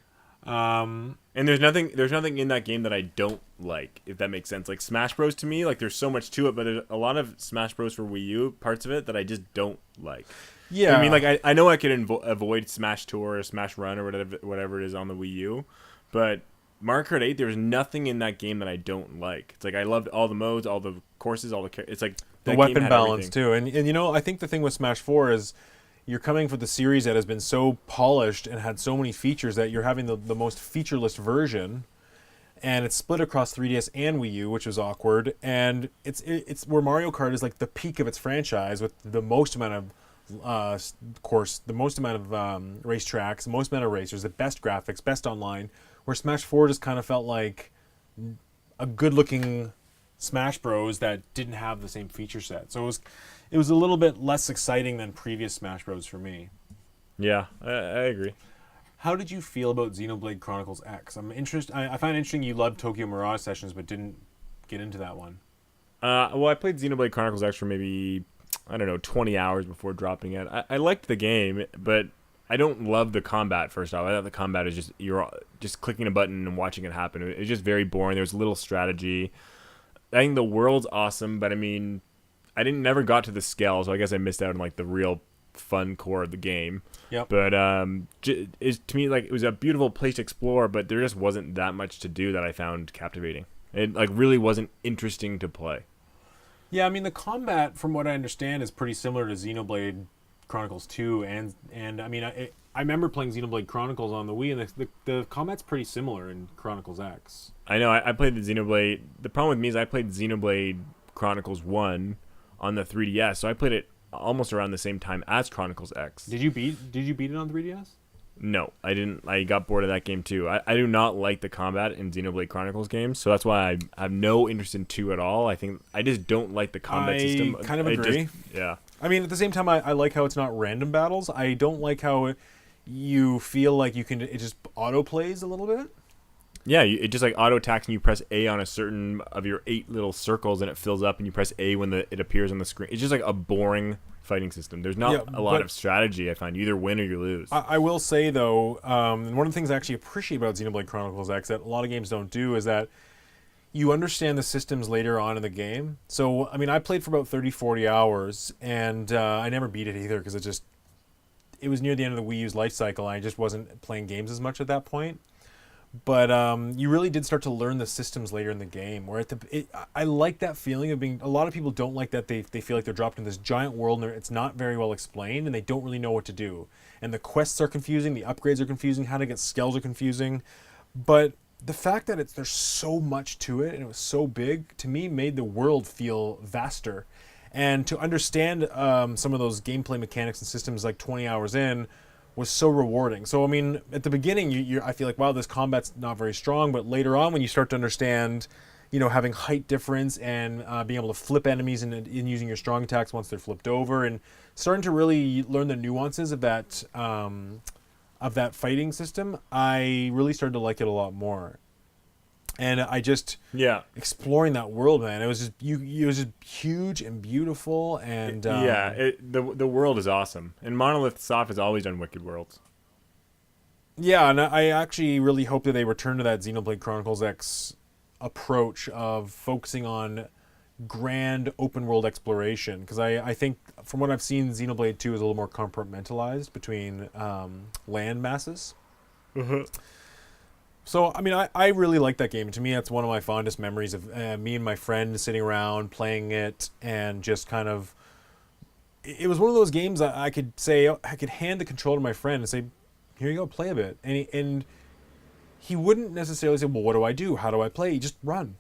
And there's nothing in that game that I don't like, if that makes sense. Like Smash Bros to me, like there's so much to it, but there's a lot of Smash Bros for Wii U parts of it that I just don't like. You know what I mean, like I know I could avoid Smash Tour or Smash Run or whatever it is on the Wii U, but Mario Kart 8, there's nothing in that game that I don't like. It's like I loved all the modes, all the courses, it's like the weapon balance too. And you know, I think the thing with Smash 4 is you're coming for the series that has been so polished and had so many features that you're having the most featureless version, and it's split across 3DS and Wii U, which was awkward. And it's where Mario Kart is like the peak of its franchise with the most amount of the most amount of racetracks, the most amount of racers, the best graphics, best online. Where Smash 4 just kind of felt like a good-looking Smash Bros that didn't have the same feature set. So it was a little bit less exciting than previous Smash Bros for me. Yeah, I agree. How did you feel about Xenoblade Chronicles X? I find it interesting you loved Tokyo Mirage Sessions but didn't get into that one. Well, I played Xenoblade Chronicles X for maybe, I don't know, 20 hours before dropping it. I liked the game, but I don't love the combat. First off, I thought the combat is you're just clicking a button and watching it happen. It's just very boring. There's little strategy. I think the world's awesome, but I mean, I never got to the scale, so I guess I missed out on like the real fun core of the game. Yep. But to me, like, it was a beautiful place to explore, but there just wasn't that much to do that I found captivating. It like really wasn't interesting to play. Yeah, I mean the combat, from what I understand, is pretty similar to Xenoblade Chronicles 2, and I mean I remember playing Xenoblade Chronicles on the Wii, and the combat's pretty similar in Chronicles X. I know. I played the Xenoblade. The problem with me is I played Xenoblade Chronicles 1 on the 3DS, so I played it almost around the same time as Chronicles X. Did you beat it on 3DS? No, I didn't. I got bored of that game too. I do not like the combat in Xenoblade Chronicles games, so that's why I have no interest in 2 at all. I think I just don't like the combat system. I kind of agree. Yeah. I mean, at the same time, I like how it's not random battles. I don't like how you feel like it just auto plays a little bit. Yeah, it just like auto attacks, and you press A on a certain of your 8 little circles, and it fills up, and you press A when it appears on the screen. It's just like a boring fighting system. There's not a lot of strategy. I find you either win or you lose. I will say though, and one of the things I actually appreciate about Xenoblade Chronicles X that a lot of games don't do is that you understand the systems later on in the game. So I mean, I played for about 30-40 hours, and I never beat it either because it was near the end of the Wii U's life cycle, and I just wasn't playing games as much at that point. But you really did start to learn the systems later in the game. Where I like that feeling of being. A lot of people don't like that they feel like they're dropped in this giant world and it's not very well explained and they don't really know what to do. And the quests are confusing, the upgrades are confusing, how to get skills are confusing. But the fact that there's so much to it and it was so big, to me, made the world feel vaster. And to understand some of those gameplay mechanics and systems like 20 hours in was so rewarding. So I mean, at the beginning, I feel like, wow, this combat's not very strong. But later on, when you start to understand, having height difference and being able to flip enemies and using your strong attacks once they're flipped over, and starting to really learn the nuances of that fighting system, I really started to like it a lot more. And I just exploring that world, man. It was just it was just huge and beautiful, and the world is awesome. And Monolith Soft has always done wicked worlds. Yeah, and I actually really hope that they return to that Xenoblade Chronicles X approach of focusing on grand open world exploration, because I think from what I've seen, Xenoblade 2 is a little more compartmentalized between land masses. Mm-hmm. So, I mean, I really like that game. To me, that's one of my fondest memories of me and my friend sitting around playing it and just kind of... It was one of those games that I could hand the controller to my friend and say, here you go, play a bit. And he wouldn't necessarily say, well, what do I do? How do I play? You just run.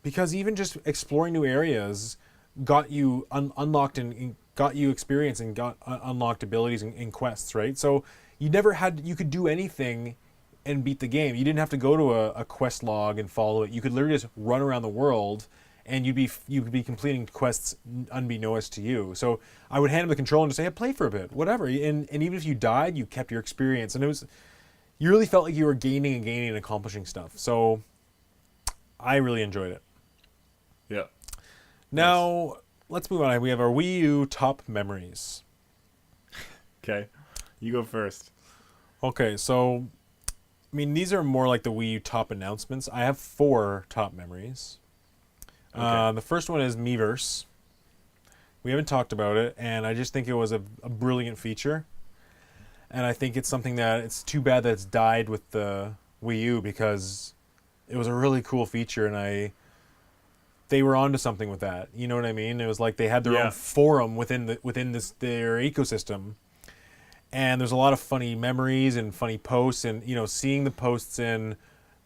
Because even just exploring new areas got you unlocked and got you experience and got unlocked abilities in quests, right? So you could do anything and beat the game. You didn't have to go to a quest log and follow it. You could literally just run around the world and you could be completing quests unbeknownst to you. So I would hand him the controller and just say, hey, play for a bit, whatever. And even if you died, you kept your experience. And you really felt like you were gaining and accomplishing stuff. So I really enjoyed it. Yeah. Now, let's move on. We have our Wii U top memories. Okay. You go first. Okay, so I mean, these are more like the Wii U top announcements. I have 4 top memories. Okay. The first one is Miiverse. We haven't talked about it, and I just think it was a brilliant feature. And I think it's something that it's too bad that it's died with the Wii U because it was a really cool feature, and they were onto something with that. You know what I mean? It was like they had their own Yeah. forum within their ecosystem, and there's a lot of funny memories and funny posts, and seeing the posts in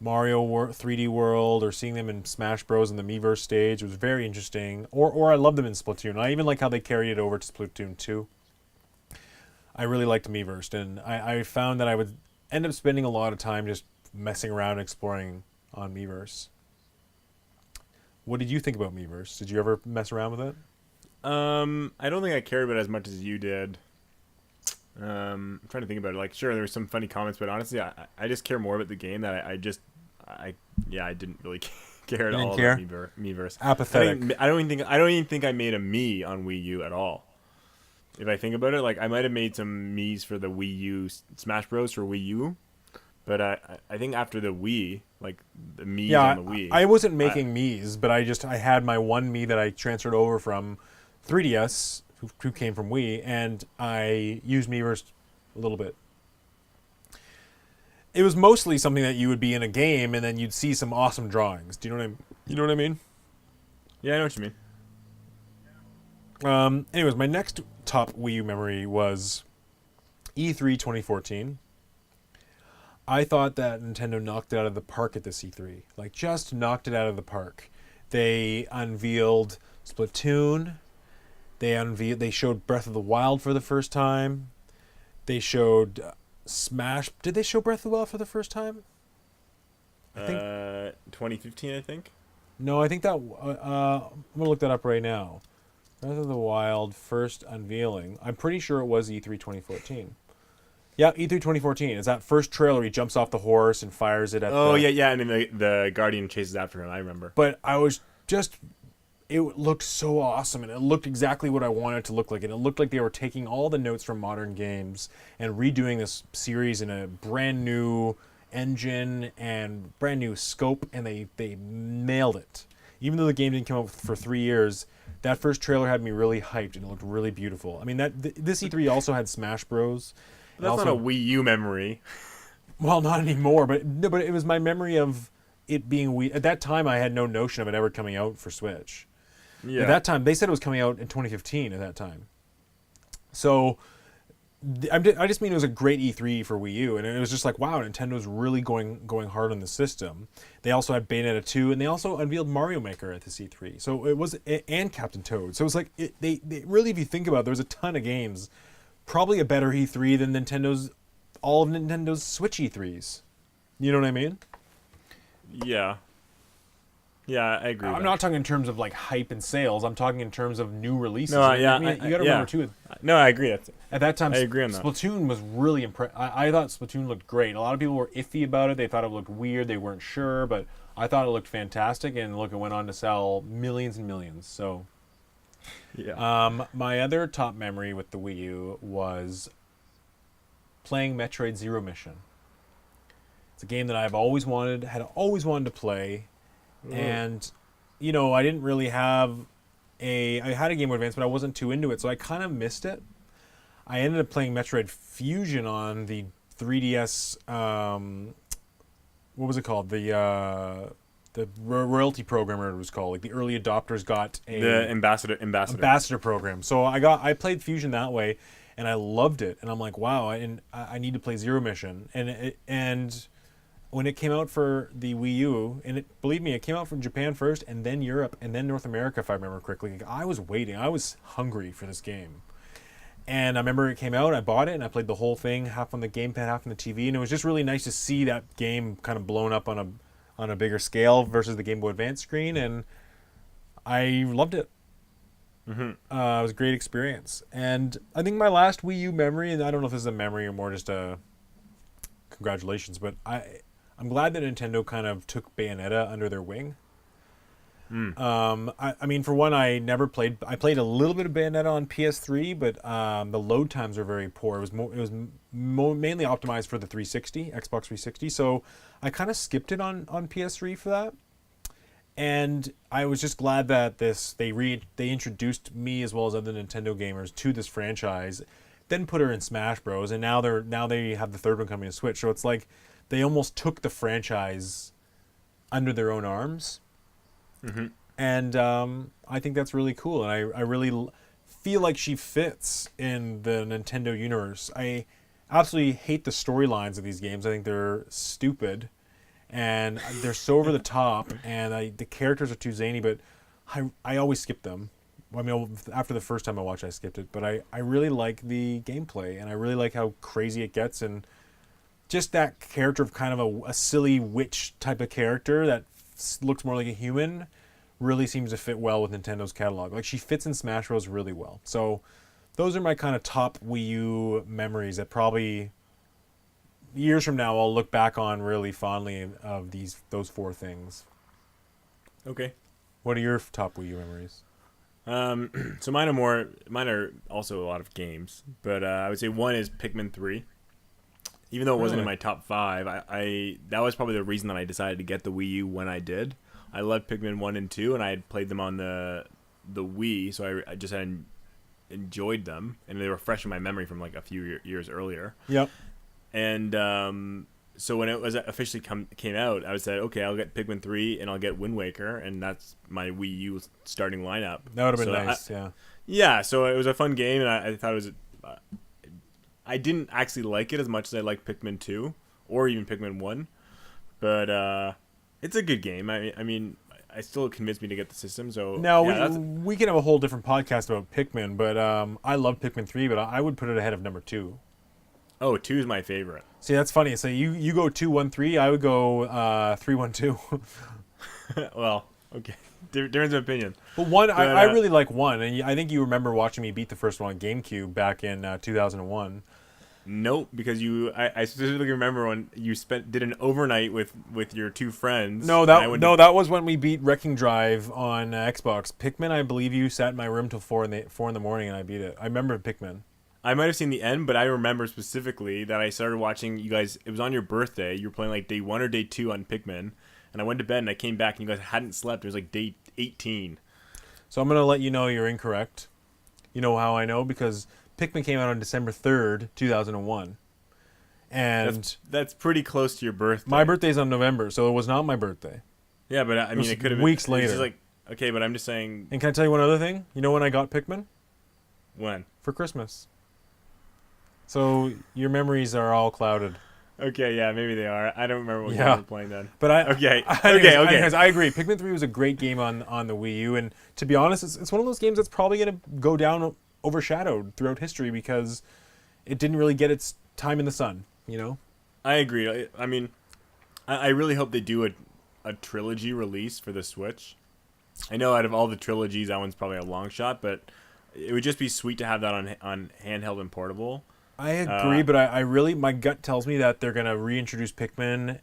3D World or seeing them in Smash Bros. In the Miiverse stage was very interesting. Or I love them in Splatoon. I even like how they carried it over to Splatoon 2. I really liked Miiverse, and I found that I would end up spending a lot of time just messing around and exploring on Miiverse. What did you think about Miiverse? Did you ever mess around with it? I don't think I cared about it as much as you did. I'm trying to think about it. Like, sure, there were some funny comments, but honestly, I just care more about the game that I didn't really care at You didn't all care? about Miiverse. Apathetic. I don't even think I made a Mii on Wii U at all. If I think about it, like I might have made some Miis for the Wii U Smash Bros for Wii U, but I think after the Wii, like the Miis Yeah, on the Wii, I wasn't making Mii's, but I had my one Mii that I transferred over from 3DS, who came from Wii, and I used Miiverse a little bit. It was mostly something that you would be in a game, and then you'd see some awesome drawings. Do you know what I mean? yeah, I know what you mean. Anyways, my next top Wii U memory was E3 2014. I thought that Nintendo knocked it out of the park at this E3. Like, just knocked it out of the park. They unveiled Splatoon. They showed Breath of the Wild for the first time. They showed Smash. Did they show Breath of the Wild for the first time? I think 2015, I think. no. I think that I'm gonna look that up right now. Breath of the Wild first unveiling. I'm pretty sure it was E3 2014. Yeah, E3 2014. It's that first trailer. He jumps off the horse and fires it at. Oh yeah, and then the Guardian chases after him. I remember. But I was just. It looked so awesome, and it looked exactly what I wanted it to look like. And it looked like they were taking all the notes from modern games and redoing this series in a brand new engine and brand new scope, and they nailed it. Even though the game didn't come out for 3 years, that first trailer had me really hyped, and it looked really beautiful. I mean, this E3 also had Smash Bros. That's also, not a Wii U memory. well, not anymore, but no, but it was my memory of it being Wii. At that time, I had no notion of it ever coming out for Switch. Yeah. At that time, they said it was coming out in 2015 at that time. So I just mean it was a great E3 for Wii U, and it was just like, wow, Nintendo's really going hard on the system. They also had Bayonetta 2, and they also unveiled Mario Maker at this E3. So it was, and Captain Toad. So it was like, they really, if you think about it, there was a ton of games. Probably a better E3 than all of Nintendo's Switch E3s. You know what I mean? Yeah. Yeah, I agree. I'm not talking in terms of like hype and sales. I'm talking in terms of new releases. No, yeah, I mean, you got to remember too. No, I agree. At that time, I agree on that. Splatoon was really impressive. I thought Splatoon looked great. A lot of people were iffy about it. They thought it looked weird. They weren't sure, but I thought it looked fantastic. And look, it went on to sell millions and millions. So, Yeah. my other top memory with the Wii U was playing Metroid Zero Mission. It's a game that had always wanted to play. And, I didn't really have I had a Game Boy Advance, but I wasn't too into it, so I kind of missed it. I ended up playing Metroid Fusion on the 3DS, what was it called? The royalty program, or it was called. Like, the early adopters got The ambassador program. So I played Fusion that way, and I loved it. And I'm like, wow, I need to play Zero Mission. And when it came out for the Wii U, and believe me, it came out from Japan first, and then Europe, and then North America, if I remember correctly. I was waiting. I was hungry for this game. And I remember it came out, I bought it, and I played the whole thing, half on the gamepad, half on the TV, and it was just really nice to see that game kind of blown up on a bigger scale versus the Game Boy Advance screen, and I loved it. Mm-hmm. It was a great experience. And I think my last Wii U memory, and I don't know if this is a memory or more just a congratulations, but I'm glad that Nintendo kind of took Bayonetta under their wing. I mean, for one, I never played. I played a little bit of Bayonetta on PS3, but the load times were very poor. It was mainly optimized for the 360, Xbox 360. So I kind of skipped it on PS3 for that. And I was just glad that they introduced me as well as other Nintendo gamers to this franchise, then put her in Smash Bros. And now they have the third one coming to Switch. So it's like they almost took the franchise under their own arms. Mm-hmm. And I think that's really cool, and I really feel like she fits in the Nintendo universe. I absolutely hate the storylines of these games. I think they're stupid, and they're so over the top, and the characters are too zany, but I always skip them. I mean, after the first time I watched, I skipped it, but I really like the gameplay, and I really like how crazy it gets, and just that character of kind of a silly witch type of character that looks more like a human really seems to fit well with Nintendo's catalog. Like, she fits in Smash Bros. Really well. So those are my kind of top Wii U memories that probably years from now I'll look back on really fondly of those four things. Okay. What are your top Wii U memories? So mine are also a lot of games, but I would say one is Pikmin 3. Even though it wasn't in my top 5, I that was probably the reason that I decided to get the Wii U when I did. I loved Pikmin 1 and 2, and I had played them on the Wii, so I just had enjoyed them, and they were fresh in my memory from like a few years earlier. Yep. And so when it was officially came out, I said, okay, I'll get Pikmin 3 and I'll get Wind Waker, and that's my Wii U starting lineup. That would have been nice, yeah. Yeah, so it was a fun game, and I thought it was... I didn't actually like it as much as I liked Pikmin 2, or even Pikmin 1, but it's a good game. I mean, I still convinced me to get the system, so... Now, we can have a whole different podcast about Pikmin, but I love Pikmin 3, but I would put it ahead of number 2. Oh, 2 is my favorite. See, that's funny. So you go 2-1-3, I would go 3-1-2. Well, okay. Difference of opinion. But one, I really like 1, and I think you remember watching me beat the first one on GameCube back in 2001. Nope, because I specifically remember when you did an overnight with your two friends. No, that was when we beat Wrecking Drive on Xbox. Pikmin, I believe you sat in my room till 4 in the morning, and I beat it. I remember Pikmin. I might have seen the end, but I remember specifically that I started watching you guys. It was on your birthday. You were playing like day 1 or day 2 on Pikmin, and I went to bed and I came back and you guys hadn't slept. It was like day 18. So I'm gonna let you know you're incorrect. You know how I know? Because Pikmin came out on December 3rd, 2001. And that's pretty close to your birthday. My birthday's on November, so it was not my birthday. Yeah, but I mean, it could have been weeks later. Just like, okay, but I'm just saying. And can I tell you one other thing? You know when I got Pikmin? When? For Christmas. So your memories are all clouded. Okay, yeah, maybe they are. I don't remember what you were playing then. But okay. Anyways, I agree. Pikmin 3 was a great game on the Wii U, and to be honest, it's one of those games that's probably going to go down overshadowed throughout history because it didn't really get its time in the sun, you know? I agree. I mean, I really hope they do a trilogy release for the Switch. I know out of all the trilogies, that one's probably a long shot, but it would just be sweet to have that on handheld and portable. I agree, but I really, my gut tells me that they're going to reintroduce Pikmin,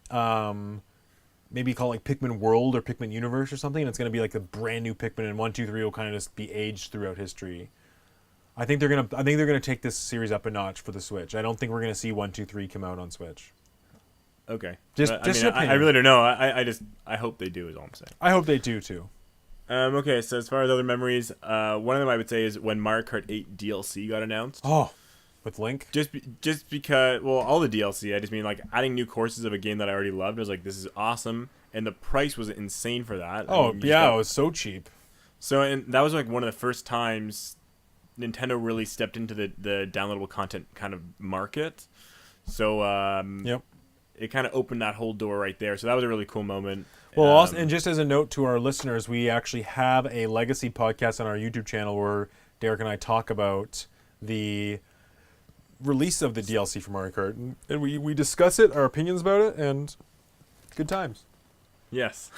maybe call it like Pikmin World or Pikmin Universe or something, and it's going to be like a brand new Pikmin, and 1, 2, 3 will kind of just be aged throughout history. I think they're gonna take this series up a notch for the Switch. I don't think we're gonna see 1, 2, 3 come out on Switch. Okay. I really don't know. I hope they do is all I'm saying. I hope they do too. Okay, so as far as other memories, one of them I would say is when Mario Kart 8 DLC got announced. Oh, with Link? Just because, well, all the DLC, I just mean like adding new courses of a game that I already loved. I was like, this is awesome, and the price was insane for that. Oh, it was so cheap. So, and that was like one of the first times Nintendo really stepped into the downloadable content kind of market. So, yep. It kind of opened that whole door right there. So that was a really cool moment. Well, also, and just as a note to our listeners, we actually have a legacy podcast on our YouTube channel where Derek and I talk about the release of the DLC for Mario Kart, and we discuss it, our opinions about it, and good times. Yes.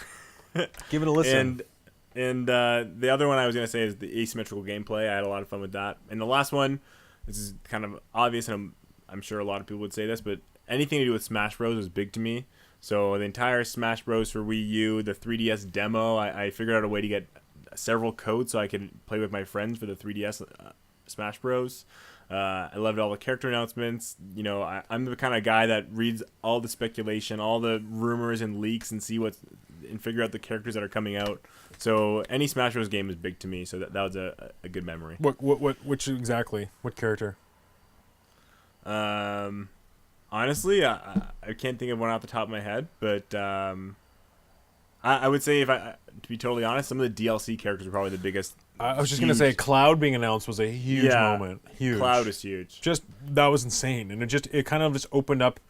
Give it a listen. And the other one I was going to say is the asymmetrical gameplay. I had a lot of fun with that. And the last one, this is kind of obvious, and I'm sure a lot of people would say this, but anything to do with Smash Bros. Was big to me. So the entire Smash Bros. For Wii U, the 3DS demo, I figured out a way to get several codes so I could play with my friends for the 3DS Smash Bros. I loved all the character announcements. You know, I'm the kind of guy that reads all the speculation, all the rumors and leaks, and and figure out the characters that are coming out. So any Smash Bros. Game is big to me. So that was a good memory. Which exactly? What character? Honestly, I can't think of one off the top of my head, but I would say to be totally honest, some of the DLC characters are probably the biggest. I was just gonna say Cloud being announced was a huge moment. Huge. Cloud is huge. Just that was insane, and it kind of just opened up.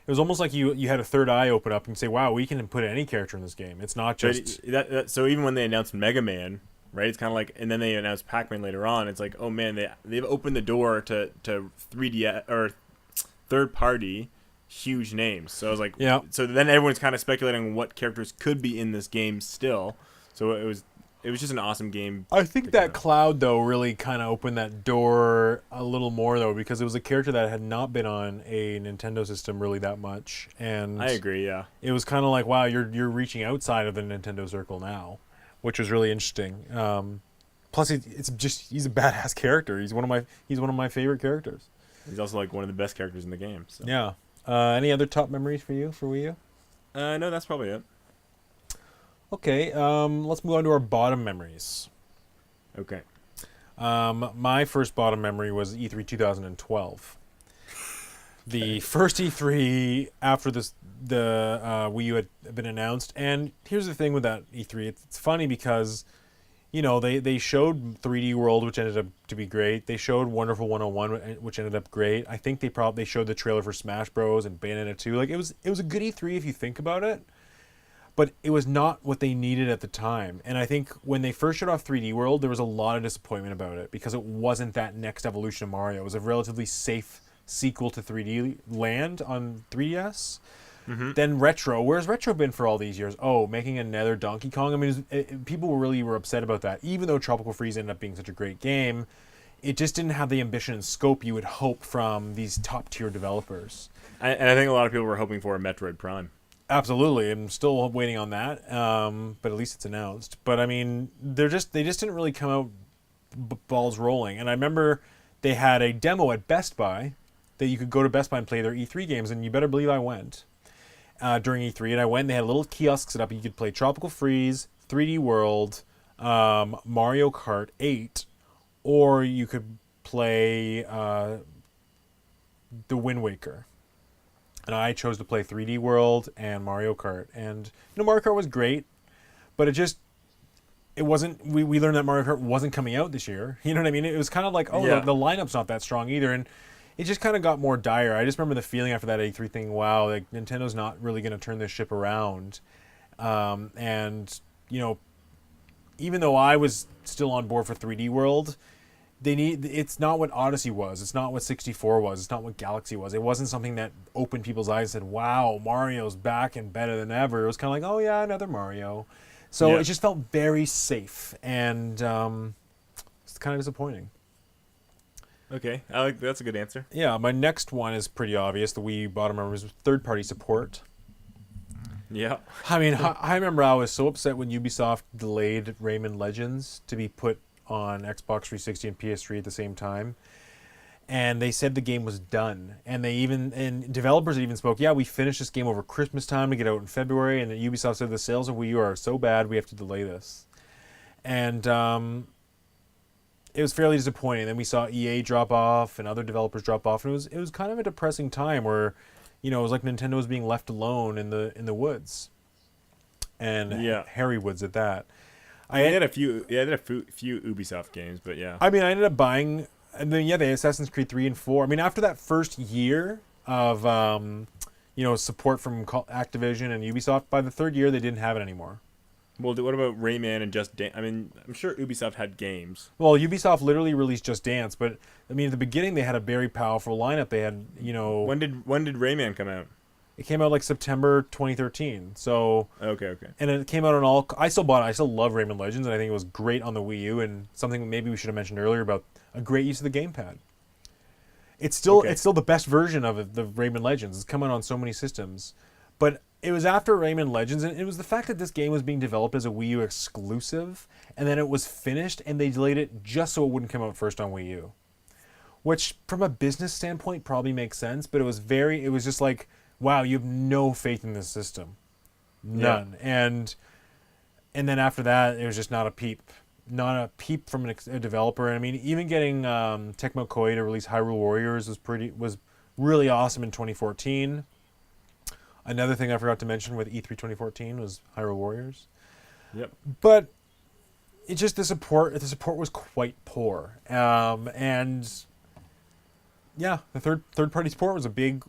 It was almost like you had a third eye open up and say, "Wow, we can put any character in this game. It's not just so." Even when they announced Mega Man, right? It's kind of like, and then they announced Pac-Man later on. It's like, oh man, they've opened the door to 3D or third party huge names. So I was like, yeah. So then everyone's kind of speculating what characters could be in this game still. So it was just an awesome game. I think that Cloud though really kind of opened that door a little more though, because it was a character that had not been on a Nintendo system really that much, and I agree. Yeah, it was kind of like, wow, you're reaching outside of the Nintendo circle now, which was really interesting. Plus, he's a badass character. He's one of my favorite characters. He's also like one of the best characters in the game. So. Yeah. Any other top memories for you for Wii U? No, that's probably it. Okay. Let's move on to our bottom memories. Okay. My first bottom memory was E3 2012. The first E3 after the Wii U had been announced, and here's the thing with that E3. It's funny because, you know, they showed 3D World, which ended up to be great. They showed Wonderful 101, which ended up great. I think they showed the trailer for Smash Bros. And Bayonetta 2. Like it was a good E3 if you think about it, but it was not what they needed at the time. And I think when they first showed off 3D World, there was a lot of disappointment about it because it wasn't that next evolution of Mario. It was a relatively safe sequel to 3D Land on 3DS. Mm-hmm. Then Retro. Where's Retro been for all these years? Oh, making another Donkey Kong. I mean, people really were upset about that. Even though Tropical Freeze ended up being such a great game, it just didn't have the ambition and scope you would hope from these top-tier developers. And I think a lot of people were hoping for a Metroid Prime. Absolutely. I'm still waiting on that, but at least it's announced. But, I mean, they just didn't really come out balls rolling. And I remember they had a demo at Best Buy that you could go to Best Buy and play their E3 games, and you better believe I went. During E3, and I went and they had a little kiosk set up. You could play Tropical Freeze, 3D World, Mario Kart 8, or you could play the Wind Waker. And I chose to play 3D World and Mario Kart. And, you know, Mario Kart was great, but it wasn't, we learned that Mario Kart wasn't coming out this year. You know what I mean? It was kind of like, the lineup's not that strong either. And it just kind of got more dire. I just remember the feeling after that E3 thing, wow, like Nintendo's not really going to turn this ship around. And, you know, even though I was still on board for 3D World, it's not what Odyssey was. It's not what 64 was. It's not what Galaxy was. It wasn't something that opened people's eyes and said, wow, Mario's back and better than ever. It was kind of like, oh yeah, another Mario. So it just felt very safe, and it's kind of disappointing. Okay, that's a good answer. Yeah, my next one is pretty obvious. The Wii bottom number is third-party support. Yeah. I mean, I remember I was so upset when Ubisoft delayed Rayman Legends to be put on Xbox 360 and PS3 at the same time. And they said the game was done. And developers even spoke, yeah, we finished this game over Christmas time to get out in February. And then Ubisoft said the sales of Wii U are so bad, we have to delay this. And it was fairly disappointing. Then we saw EA drop off and other developers drop off, and it was kind of a depressing time where, you know, it was like Nintendo was being left alone in the woods, and hairy woods at that. I had a few Ubisoft games, but yeah. I mean, I ended up buying, and then the Assassin's Creed 3 and 4. I mean, after that first year of support from Activision and Ubisoft, by the third year they didn't have it anymore. Well, what about Rayman and Just Dance? I mean, I'm sure Ubisoft had games. Well, Ubisoft literally released Just Dance, but I mean, at the beginning they had a very powerful lineup. They had, you know, when did Rayman come out? It came out like September 2013. So okay, and it came out on all. I still bought it. I still love Rayman Legends, and I think it was great on the Wii U. And something maybe we should have mentioned earlier about a great use of the gamepad. It's still the best version of it, the Rayman Legends. It's come out on so many systems. But it was after Rayman Legends, and it was the fact that this game was being developed as a Wii U exclusive, and then it was finished, and they delayed it just so it wouldn't come out first on Wii U. Which, from a business standpoint, probably makes sense, but it was just like, wow, you have no faith in this system. None. Yeah. And then after that, it was just not a peep. Not a peep from a developer. And I mean, even getting Tecmo Koei to release Hyrule Warriors was really awesome in 2014. Another thing I forgot to mention with E3 2014 was Hyrule Warriors. Yep. But it just the support was quite poor. And yeah, the third party support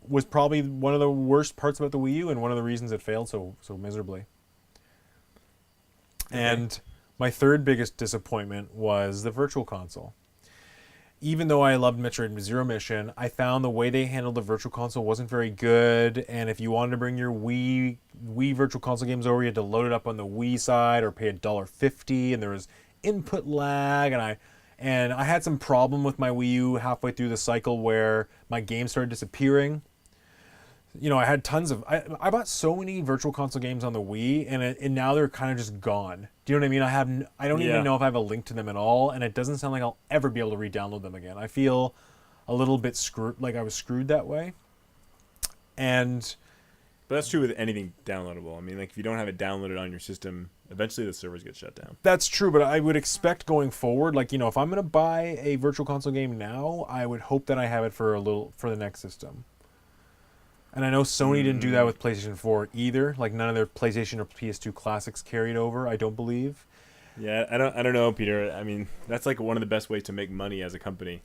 was probably one of the worst parts about the Wii U and one of the reasons it failed so miserably. Okay. And my third biggest disappointment was the Virtual Console. Even though I loved Metroid Zero Mission, I found the way they handled the Virtual Console wasn't very good. And if you wanted to bring your Wii Virtual Console games over, you had to load it up on the Wii side or pay $1.50, and there was input lag. And I had some problem with my Wii U halfway through the cycle where my games started disappearing. You know, I had tons of... I bought so many Virtual Console games on the Wii, and now they're kind of just gone. Do you know what I mean? I don't even know if I have a link to them at all, and it doesn't sound like I'll ever be able to re-download them again. I feel a little bit screwed, like I was screwed that way. But that's true with anything downloadable. I mean, like if you don't have it downloaded on your system, eventually the servers get shut down. That's true, but I would expect going forward, like, you know, if I'm going to buy a Virtual Console game now, I would hope that I have it for the next system. And I know Sony didn't do that with PlayStation 4 either. Like none of their PlayStation or PS2 classics carried over, I don't believe. Yeah, I don't know, Peter. I mean, that's like one of the best ways to make money as a company.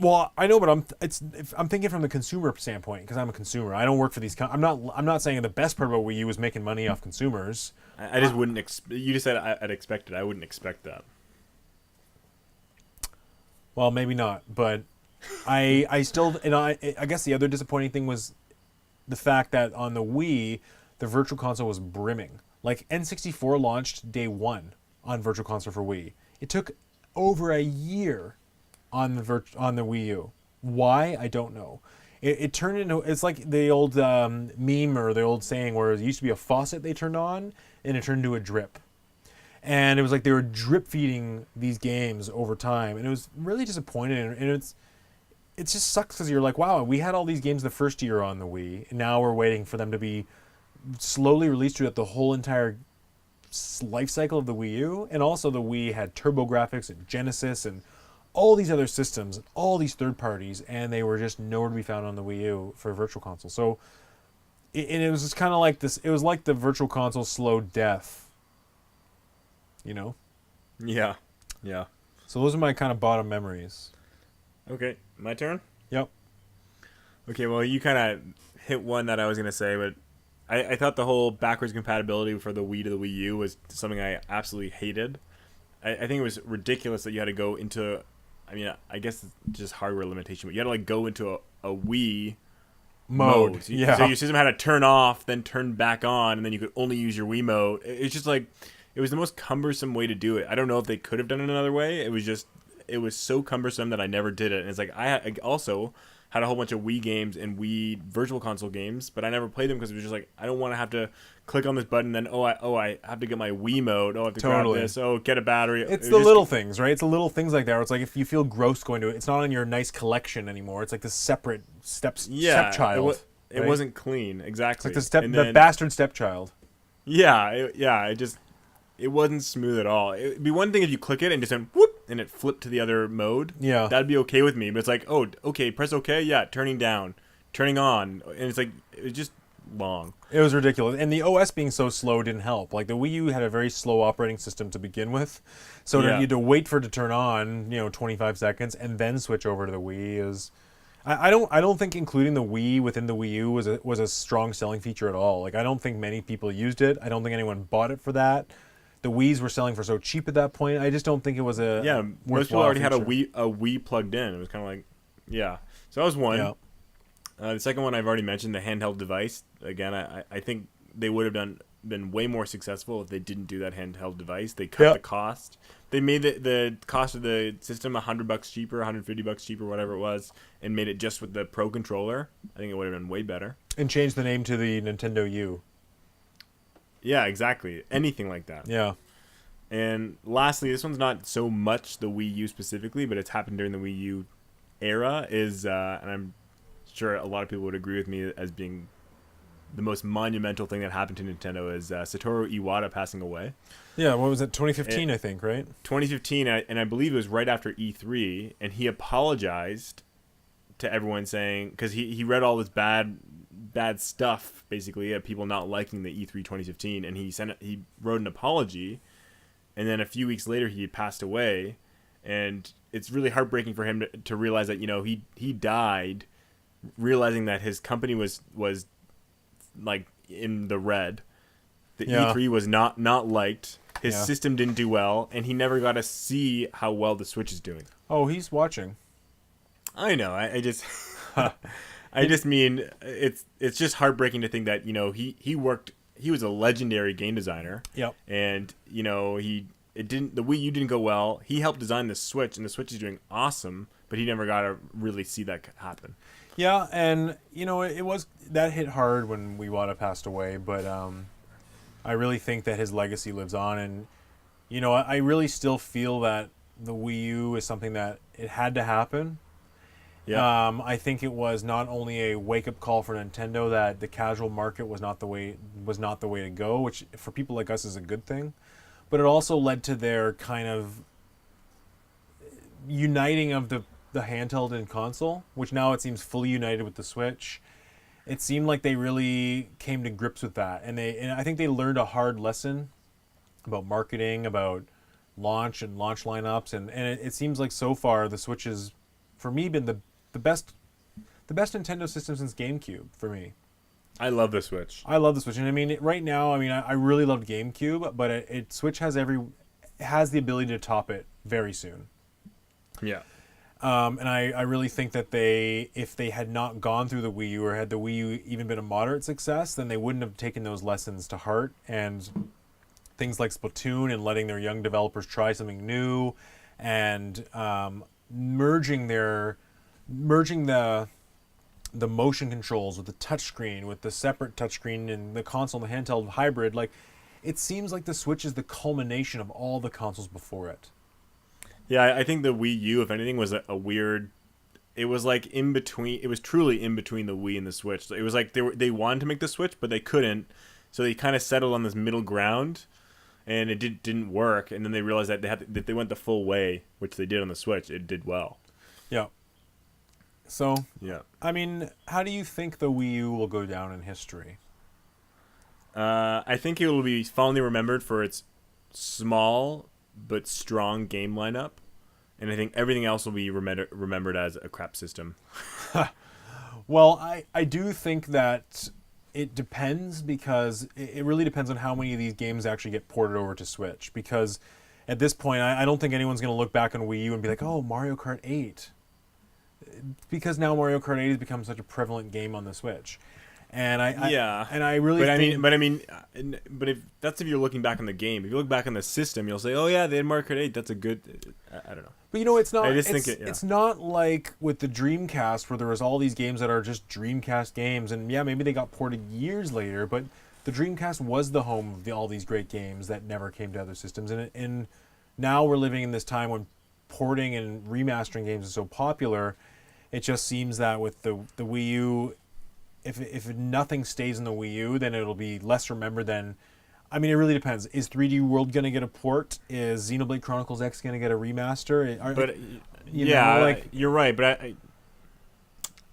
Well, I know, but I'm thinking from the consumer standpoint because I'm a consumer. I don't work for these. I'm not saying the best part about Wii U is making money off consumers. I just wouldn't. You just said I'd expect it. I wouldn't expect that. Well, maybe not, but I still, and I guess the other disappointing thing was the fact that on the Wii, the Virtual Console was brimming. Like N64 launched day one on Virtual Console for Wii. It took over a year on the Wii U. Why? I don't know. It turned into, it's like the old meme or the old saying where it used to be a faucet they turned on and it turned into a drip. And it was like they were drip feeding these games over time, and it was really disappointing. And it just sucks because you're like, wow, we had all these games the first year on the Wii, and now we're waiting for them to be slowly released throughout the whole entire life cycle of the Wii U. And also the Wii had TurboGrafx and Genesis and all these other systems, all these third parties, and they were just nowhere to be found on the Wii U for Virtual Console. So it was just kind of like this. It was like the Virtual Console slowed death, you know? Yeah. So those are my kind of bottom memories. Okay, my turn? Yep. Okay, well, you kind of hit one that I was going to say, but I thought the whole backwards compatibility for the Wii to the Wii U was something I absolutely hated. I think it was ridiculous that you had to go into, I mean, I guess it's just hardware limitation, but you had to like go into a Wii mode. So your system had to turn off, then turn back on, and then you could only use your Wii mode. It's just like, it was the most cumbersome way to do it. I don't know if they could have done it another way. It was so cumbersome that I never did it. And it's like I also had a whole bunch of Wii games and Wii Virtual Console games, but I never played them because it was just like I don't want to have to click on this button. Then I have to get my Wii mode. I have to grab this. Get a battery. It's the little things, right? It's the little things like that. Where it's like if you feel gross going to it, it's not on your nice collection anymore. It's like the separate stepchild. It wasn't clean. Exactly. It's like the bastard stepchild. It wasn't smooth at all. It'd be one thing if you click it and just went whoop and it flipped to the other mode. Yeah. That'd be okay with me. But it's like, oh, okay, press okay. Yeah, turning down, turning on. And it's like, it was just long. It was ridiculous. And the OS being so slow didn't help. Like the Wii U had a very slow operating system to begin with. So you had to wait for it to turn on, 25 seconds and then switch over to the Wii. I don't think including the Wii within the Wii U was a strong selling feature at all. Like I don't think many people used it. I don't think anyone bought it for that. The Wiis were selling for so cheap at that point. I just don't think it was most people already had a Wii plugged in. It was kind of like, So that was one. Yeah. The second one I've already mentioned, the handheld device. Again, I think they would have been way more successful if they didn't do that handheld device. They cut the cost. They made the cost of the system $100 cheaper, $150 cheaper, whatever it was, and made it just with the Pro controller. I think it would have been way better. And changed the name to the Nintendo U. Yeah, exactly. Anything like that. Yeah. And lastly, this one's not so much the Wii U specifically, but it's happened during the Wii U era. And I'm sure a lot of people would agree with me as being the most monumental thing that happened to Nintendo is Satoru Iwata passing away. Yeah, what was it? 2015, I think, right? 2015, and I believe it was right after E3, and he apologized to everyone saying, because he read all this bad stuff, basically, of people not liking the E3 2015, and he wrote an apology, and then a few weeks later he passed away, and it's really heartbreaking for him to realize that, he died realizing that his company was like in the red. The E3 was not liked. His system didn't do well, and he never got to see how well the Switch is doing. Oh, he's watching. I know. I just I just mean it's just heartbreaking to think that he was a legendary game designer. Yep. And the Wii U didn't go well. He helped design the Switch, and the Switch is doing awesome, but he never got to really see that happen. Yeah, and it was that hit hard when Iwata passed away, but I really think that his legacy lives on, and I really still feel that the Wii U is something that it had to happen. Yeah. I think it was not only a wake-up call for Nintendo that the casual market was not the way to go, which for people like us is a good thing, but it also led to their kind of uniting of the handheld and console, which now it seems fully united with the Switch. It seemed like they really came to grips with that, and I think they learned a hard lesson about marketing, about launch lineups, and it seems like so far the Switch has, for me, been the best Nintendo system since GameCube for me. I love the Switch. I love the Switch, and I mean right now, I really loved GameCube, but Switch has the ability to top it very soon. Yeah. And I really think that if they had not gone through the Wii U, or had the Wii U even been a moderate success, then they wouldn't have taken those lessons to heart. And things like Splatoon and letting their young developers try something new, and merging the motion controls with the touchscreen, with the separate touchscreen and the console and the handheld hybrid. Like, it seems like the Switch is the culmination of all the consoles before it. Yeah, I think the Wii U, if anything, was a weird. It was like in between. It was truly in between the Wii and the Switch. It was like they wanted to make the Switch, but they couldn't. So they kind of settled on this middle ground, and it didn't work. And then they realized that that they went the full way, which they did on the Switch. It did well. Yeah. So yeah, I mean, how do you think the Wii U will go down in history? I think it will be fondly remembered for its small but strong game lineup, and I think everything else will be remembered as a crap system. Well, I do think that it depends, because it really depends on how many of these games actually get ported over to Switch, because at this point I don't think anyone's going to look back on Wii U and be like, oh, Mario Kart 8, because now Mario Kart 8 has become such a prevalent game on the Switch. And I really think... But if you're looking back on the game, if you look back on the system, you'll say, oh yeah, they had Mario Kart 8. That's a good. I don't know. But it's not. It's not like with the Dreamcast, where there was all these games that are just Dreamcast games, and yeah, maybe they got ported years later, but the Dreamcast was the home of all these great games that never came to other systems, and now we're living in this time when porting and remastering games is so popular. It just seems that with the Wii U, if nothing stays in the Wii U, then it'll be less remembered than... I mean, it really depends. Is 3D World going to get a port? Is Xenoblade Chronicles X going to get a remaster? You're right, but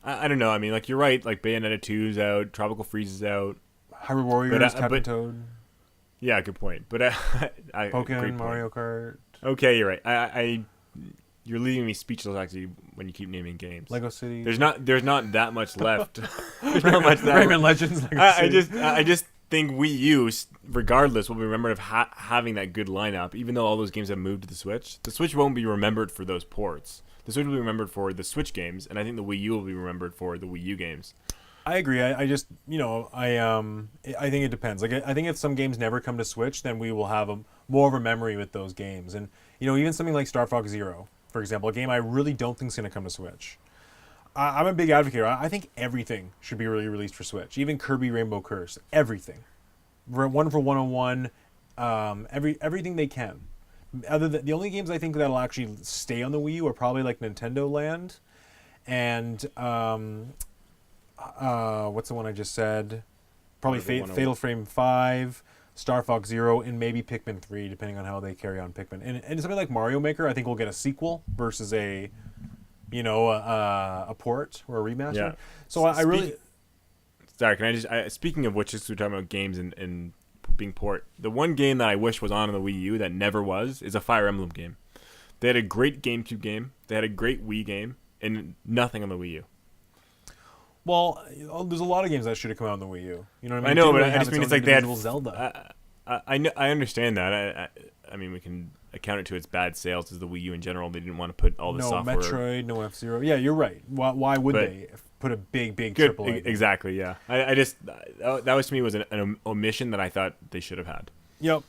I don't know. I mean, like, you're right. Like, Bayonetta 2's out, Tropical Freeze is out. Hyrule Warriors, Captain Toad. Yeah, good point. But Pokemon, Mario Kart. Okay, you're right. You're leaving me speechless, actually, when you keep naming games. Lego City. There's not that much left. There's not much left. Rayman Legends. Lego City. I just think Wii U, regardless, will be remembered of having that good lineup. Even though all those games have moved to the Switch won't be remembered for those ports. The Switch will be remembered for the Switch games, and I think the Wii U will be remembered for the Wii U games. I agree. I just, I think it depends. Like, I think if some games never come to Switch, then we will have more of a memory with those games. And even something like Star Fox Zero, for example, a game I really don't think is going to come to Switch. I'm a big advocate. I think everything should be really released for Switch. Even Kirby Rainbow Curse. Everything. one for 101, everything they can. Other than the only games I think that'll actually stay on the Wii U are probably like Nintendo Land, and what's the one I just said? Probably Fatal Frame 5, Star Fox Zero, and maybe Pikmin 3, depending on how they carry on Pikmin. And something like Mario Maker, I think we'll get a sequel versus a port or a remaster. Yeah. So I really. Sorry, can I just? Speaking of which, just we're talking about games and being port. The one game that I wish was on the Wii U that never was is a Fire Emblem game. They had a great GameCube game. They had a great Wii game, and nothing on the Wii U. Well, there's a lot of games that should have come out on the Wii U. You know what I mean? I know, but Really I just mean it's like they had Zelda. I understand that. I mean, we can account it to its bad sales as the Wii U in general. They didn't want to put all the software. No Metroid, no F-Zero. Yeah, you're right. Why would they put a big good, AAA? Exactly, yeah. I just that was to me was an omission that I thought they should have had. Yep.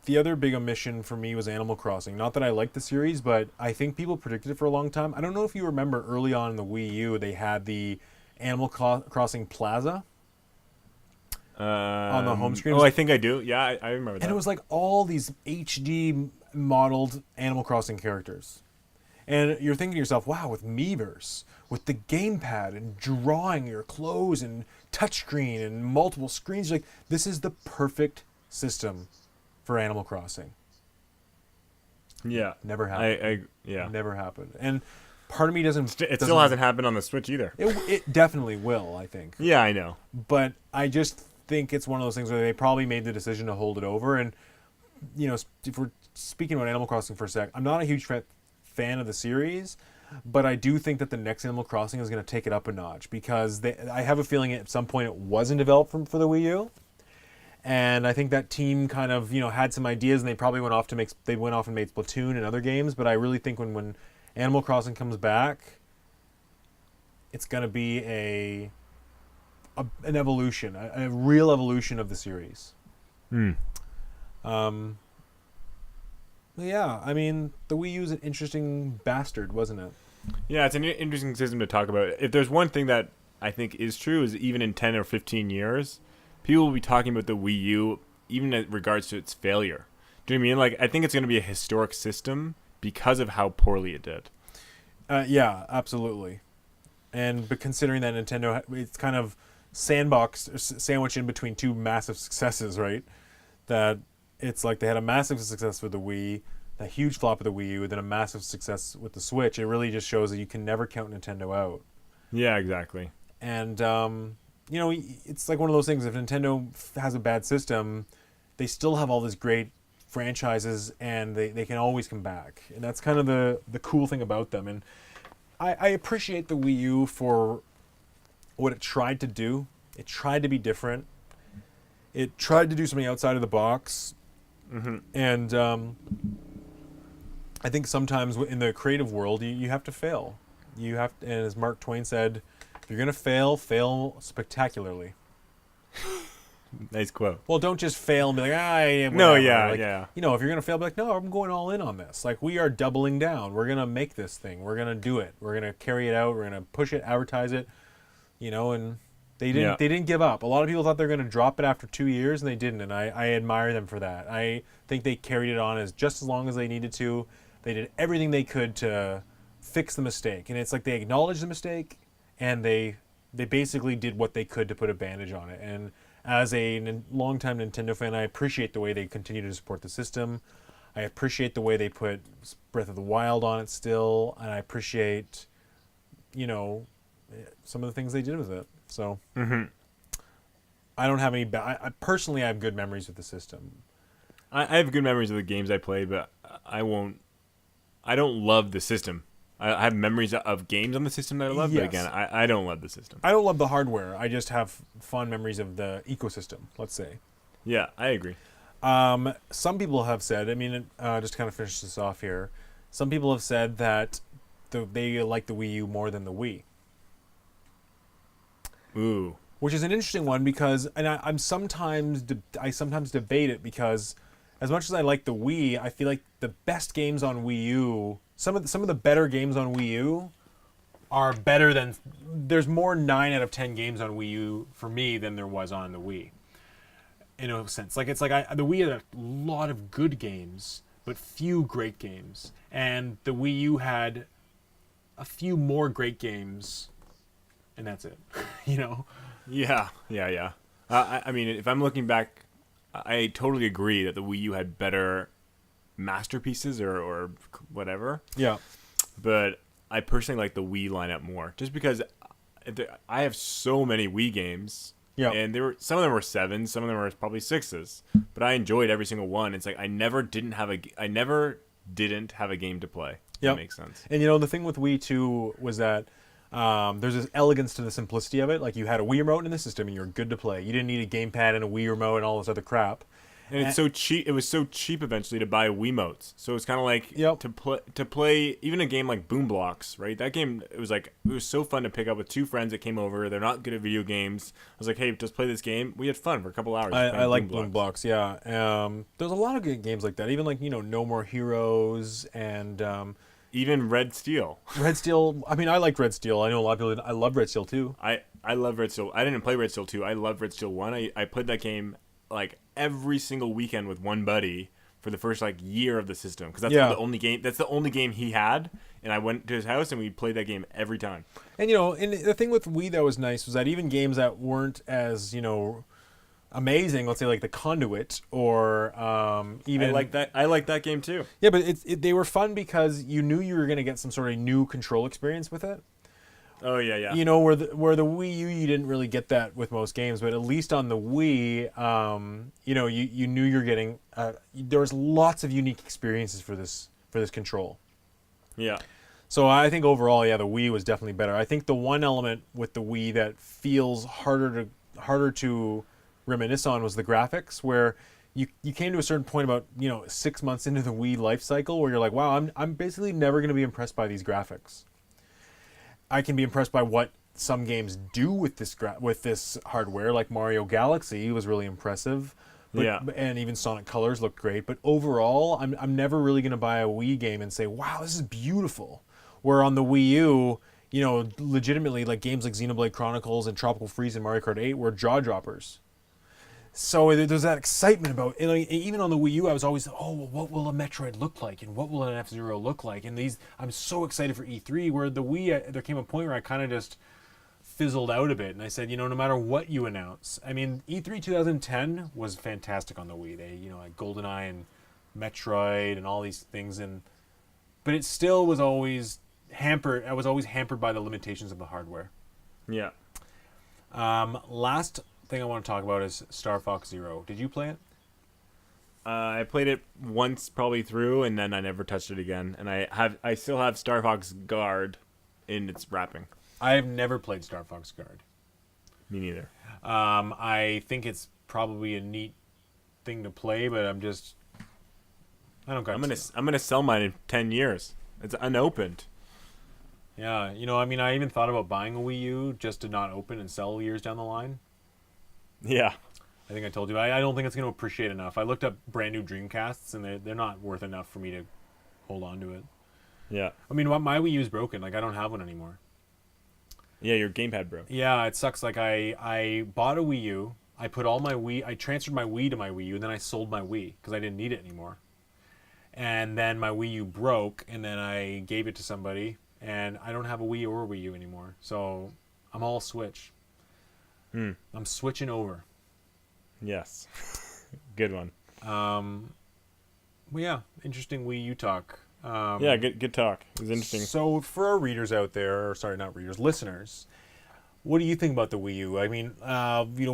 The other big omission for me was Animal Crossing. Not that I like the series, but I think people predicted it for a long time. I don't know if you remember early on in the Wii U, they had the Animal Crossing Plaza on the home screen. Oh, I think I do. Yeah, I remember that. And it was like all these HD modeled Animal Crossing characters. And you're thinking to yourself, wow, with Miiverse, with the gamepad and drawing your clothes and touchscreen and multiple screens, like this is the perfect system for Animal Crossing. Yeah. Never happened. Yeah. Never happened. And part of me doesn't... still hasn't happened on the Switch either. It definitely will, I think. Yeah, I know. But I just think it's one of those things where they probably made the decision to hold it over. And, if we're speaking about Animal Crossing for a sec, I'm not a huge fan of the series, but I do think that the next Animal Crossing is going to take it up a notch because I have a feeling at some point it wasn't developed for the Wii U. And I think that team kind of, had some ideas, and they probably went off and made Splatoon and other games. But I really think when Animal Crossing comes back, it's going to be an evolution, a real evolution of the series. Yeah, I mean, the Wii U is an interesting bastard, wasn't it? Yeah, it's an interesting system to talk about. If there's one thing that I think is true is even in 10 or 15 years, people will be talking about the Wii U even in regards to its failure. Do you know what I mean? Like, I think it's going to be a historic system because of how poorly it did. Yeah, absolutely. But considering that Nintendo, it's kind of sandwiched in between two massive successes, right? That it's like they had a massive success with the Wii, a huge flop of the Wii U, then a massive success with the Switch. It really just shows that you can never count Nintendo out. Yeah, exactly. And it's like one of those things. If Nintendo has a bad system, they still have all these great franchises, and they can always come back. And that's kind of the cool thing about them. And I appreciate the Wii U for what it tried to do. It tried to be different. It tried to do something outside of the box. Mm-hmm. And I think sometimes in the creative world, you have to fail. You have to, and as Mark Twain said, if you're going to fail spectacularly. Nice quote. Well, don't just fail and be like, whatever. No, yeah, like, yeah. If you're going to fail, be like, no, I'm going all in on this. Like, we are doubling down. We're going to make this thing. We're going to do it. We're going to carry it out. We're going to push it, advertise it, and they didn't give up. A lot of people thought they were going to drop it after 2 years, and they didn't, and I admire them for that. I think they carried it on just as long as they needed to. They did everything they could to fix the mistake, and it's like they acknowledged the mistake, and they basically did what they could to put a bandage on it. And as a longtime Nintendo fan, I appreciate the way they continue to support the system. I appreciate the way they put Breath of the Wild on it still, and I appreciate, some of the things they did with it. So, I don't have any I personally have good memories with the system. I have good memories of the games I played, but I don't love the system. I have memories of games on the system that I love, Yes. but again, I don't love the system. I don't love the hardware. I just have fond memories of the ecosystem, let's say. Yeah, I agree. Some people have said, just to kind of finish this off here, some people have said that they like the Wii U more than the Wii. Ooh. Which is an interesting one because, and I sometimes debate it because, as much as I like the Wii, I feel like the best games on Wii U, some of the better games on Wii U, are better than. There's more 9 out of 10 games on Wii U for me than there was on the Wii. In a sense, like it's like the Wii had a lot of good games, but few great games, and the Wii U had a few more great games, and that's it. You know. Yeah. I mean, if I'm looking back, I totally agree that the Wii U had better masterpieces or whatever. Yeah. But I personally like the Wii lineup more, just because I have so many Wii games. Yeah. And some of them were 7s, some of them were probably 6s, but I enjoyed every single one. It's like I never didn't have a game to play. Yeah, that makes sense. And the thing with Wii 2 was that there's this elegance to the simplicity of it. Like you had a Wii remote in the system and you were good to play. You didn't need a gamepad and a Wii remote and all this other crap. And it's so cheap. It was so cheap eventually to buy Wiimotes. So it's kind of like Yep. to play even a game like Boom Blocks, right? That game it was so fun to pick up with 2 friends that came over. They're not good at video games. I was like, hey, just play this game. We had fun for a couple hours. I like Boom Blocks. Yeah. There's a lot of good games like that. Even like No More Heroes and even Red Steel. Red Steel. I mean, I liked Red Steel. I know a lot of people. I love Red Steel too. I love Red Steel. I didn't play Red Steel 2. I love Red Steel 1. I played that game like every single weekend with one buddy for the first like year of the system, because that's the only game he had, and I went to his house and we played that game every time. And and the thing with Wii that was nice was that even games that weren't as amazing, let's say like the Conduit or even I like that game too. Yeah, but they were fun because you knew you were going to get some sort of new control experience with it. Oh yeah. Where the Wii U, you didn't really get that with most games, but at least on the Wii, you knew you're getting. There was lots of unique experiences for this control. Yeah. So I think overall, the Wii was definitely better. I think the one element with the Wii that feels harder to reminisce on was the graphics, where you came to a certain point about 6 months into the Wii life cycle where you're like, wow, I'm basically never going to be impressed by these graphics. I can be impressed by what some games do with this hardware, like Mario Galaxy was really impressive. And even Sonic Colors looked great. But overall, I'm never really going to buy a Wii game and say, wow, this is beautiful. Where on the Wii U, legitimately, like games like Xenoblade Chronicles and Tropical Freeze and Mario Kart 8 were jaw droppers. So there's that excitement about it. Like, even on the Wii U, I was always, what will a Metroid look like, and what will an F-Zero look like? And I'm so excited for E3. Where the Wii, there came a point where I kind of just fizzled out a bit, and I said, no matter what you announce, I mean, E3 2010 was fantastic on the Wii. They, like GoldenEye and Metroid and all these things, but it still was always hampered. I was always hampered by the limitations of the hardware. Yeah. Last thing I want to talk about is Star Fox Zero. Did you play it? I played it once probably through, and then I never touched it again. And I still have Star Fox Guard in its wrapping. I have never played Star Fox Guard. Me neither. I think it's probably a neat thing to play, but I don't got. I'm gonna sell mine in 10 years. It's unopened. Yeah, I mean, I even thought about buying a Wii U just to not open and sell years down the line. Yeah. I think I told you. I don't think it's going to appreciate enough. I looked up brand new Dreamcasts, and they're not worth enough for me to hold on to it. Yeah. I mean, my Wii U is broken. Like, I don't have one anymore. Yeah, your gamepad broke. Yeah, it sucks. Like, I bought a Wii U. I transferred my Wii to my Wii U, and then I sold my Wii because I didn't need it anymore. And then my Wii U broke, and then I gave it to somebody, and I don't have a Wii or a Wii U anymore. So I'm all Switch. I'm switching over. Yes. Good one. Well, yeah, interesting Wii U talk. Yeah, good talk. It was interesting. So for our readers out there, or sorry, not readers, listeners, what do you think about the Wii U? I mean,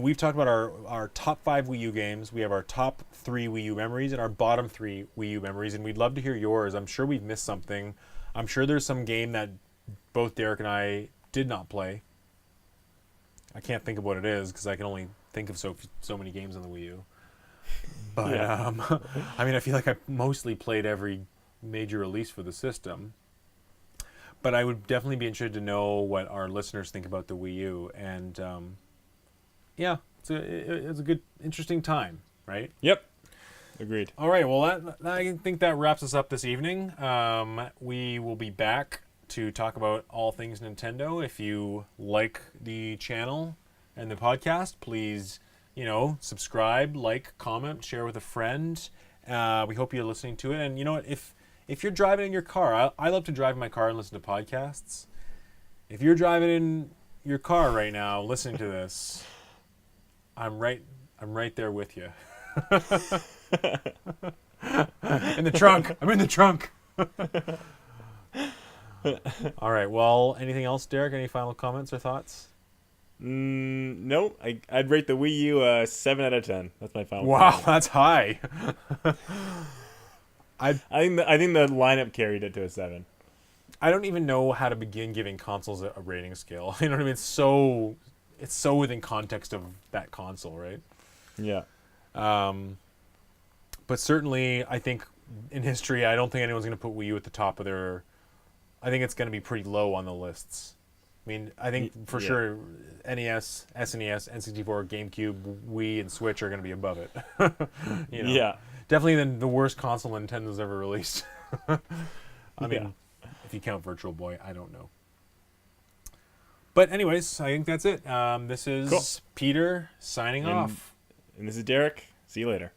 we've talked about our top 5 Wii U games. We have our top 3 Wii U memories and our bottom 3 Wii U memories, and we'd love to hear yours. I'm sure we've missed something. I'm sure there's some game that both Derek and I did not play. I can't think of what it is because I can only think of so many games on the Wii U. But Yeah. I mean, I feel like I mostly played every major release for the system. But I would definitely be interested to know what our listeners think about the Wii U. And yeah, it's a good, interesting time, right? Yep. Agreed. All right. Well, I think that wraps us up this evening. We will be back to talk about all things Nintendo. If you like the channel and the podcast, please, subscribe, like, comment, share with a friend. We hope you're listening to it. And you know what? If you're driving in your car, I love to drive in my car and listen to podcasts. If you're driving in your car right now, listening to this, I'm right there with you. In the trunk. I'm in the trunk. All right. Well, anything else, Derek? Any final comments or thoughts? No. I'd rate the Wii U a 7 out of 10. That's my final. Wow, comment. that's high. I think the lineup carried it to a 7. I don't even know how to begin giving consoles a rating scale. You know what I mean? It's so within context of that console, right? Yeah. But certainly, I think in history, I don't think anyone's going to put Wii U at the top of their. I think it's going to be pretty low on the lists. I mean, I think for sure NES, SNES, N64, GameCube, Wii, and Switch are going to be above it. Yeah. Definitely the worst console Nintendo's ever released. I mean, if you count Virtual Boy, I don't know. But anyways, I think that's it. This is Cool. Peter signing off. And this is Derek. See you later.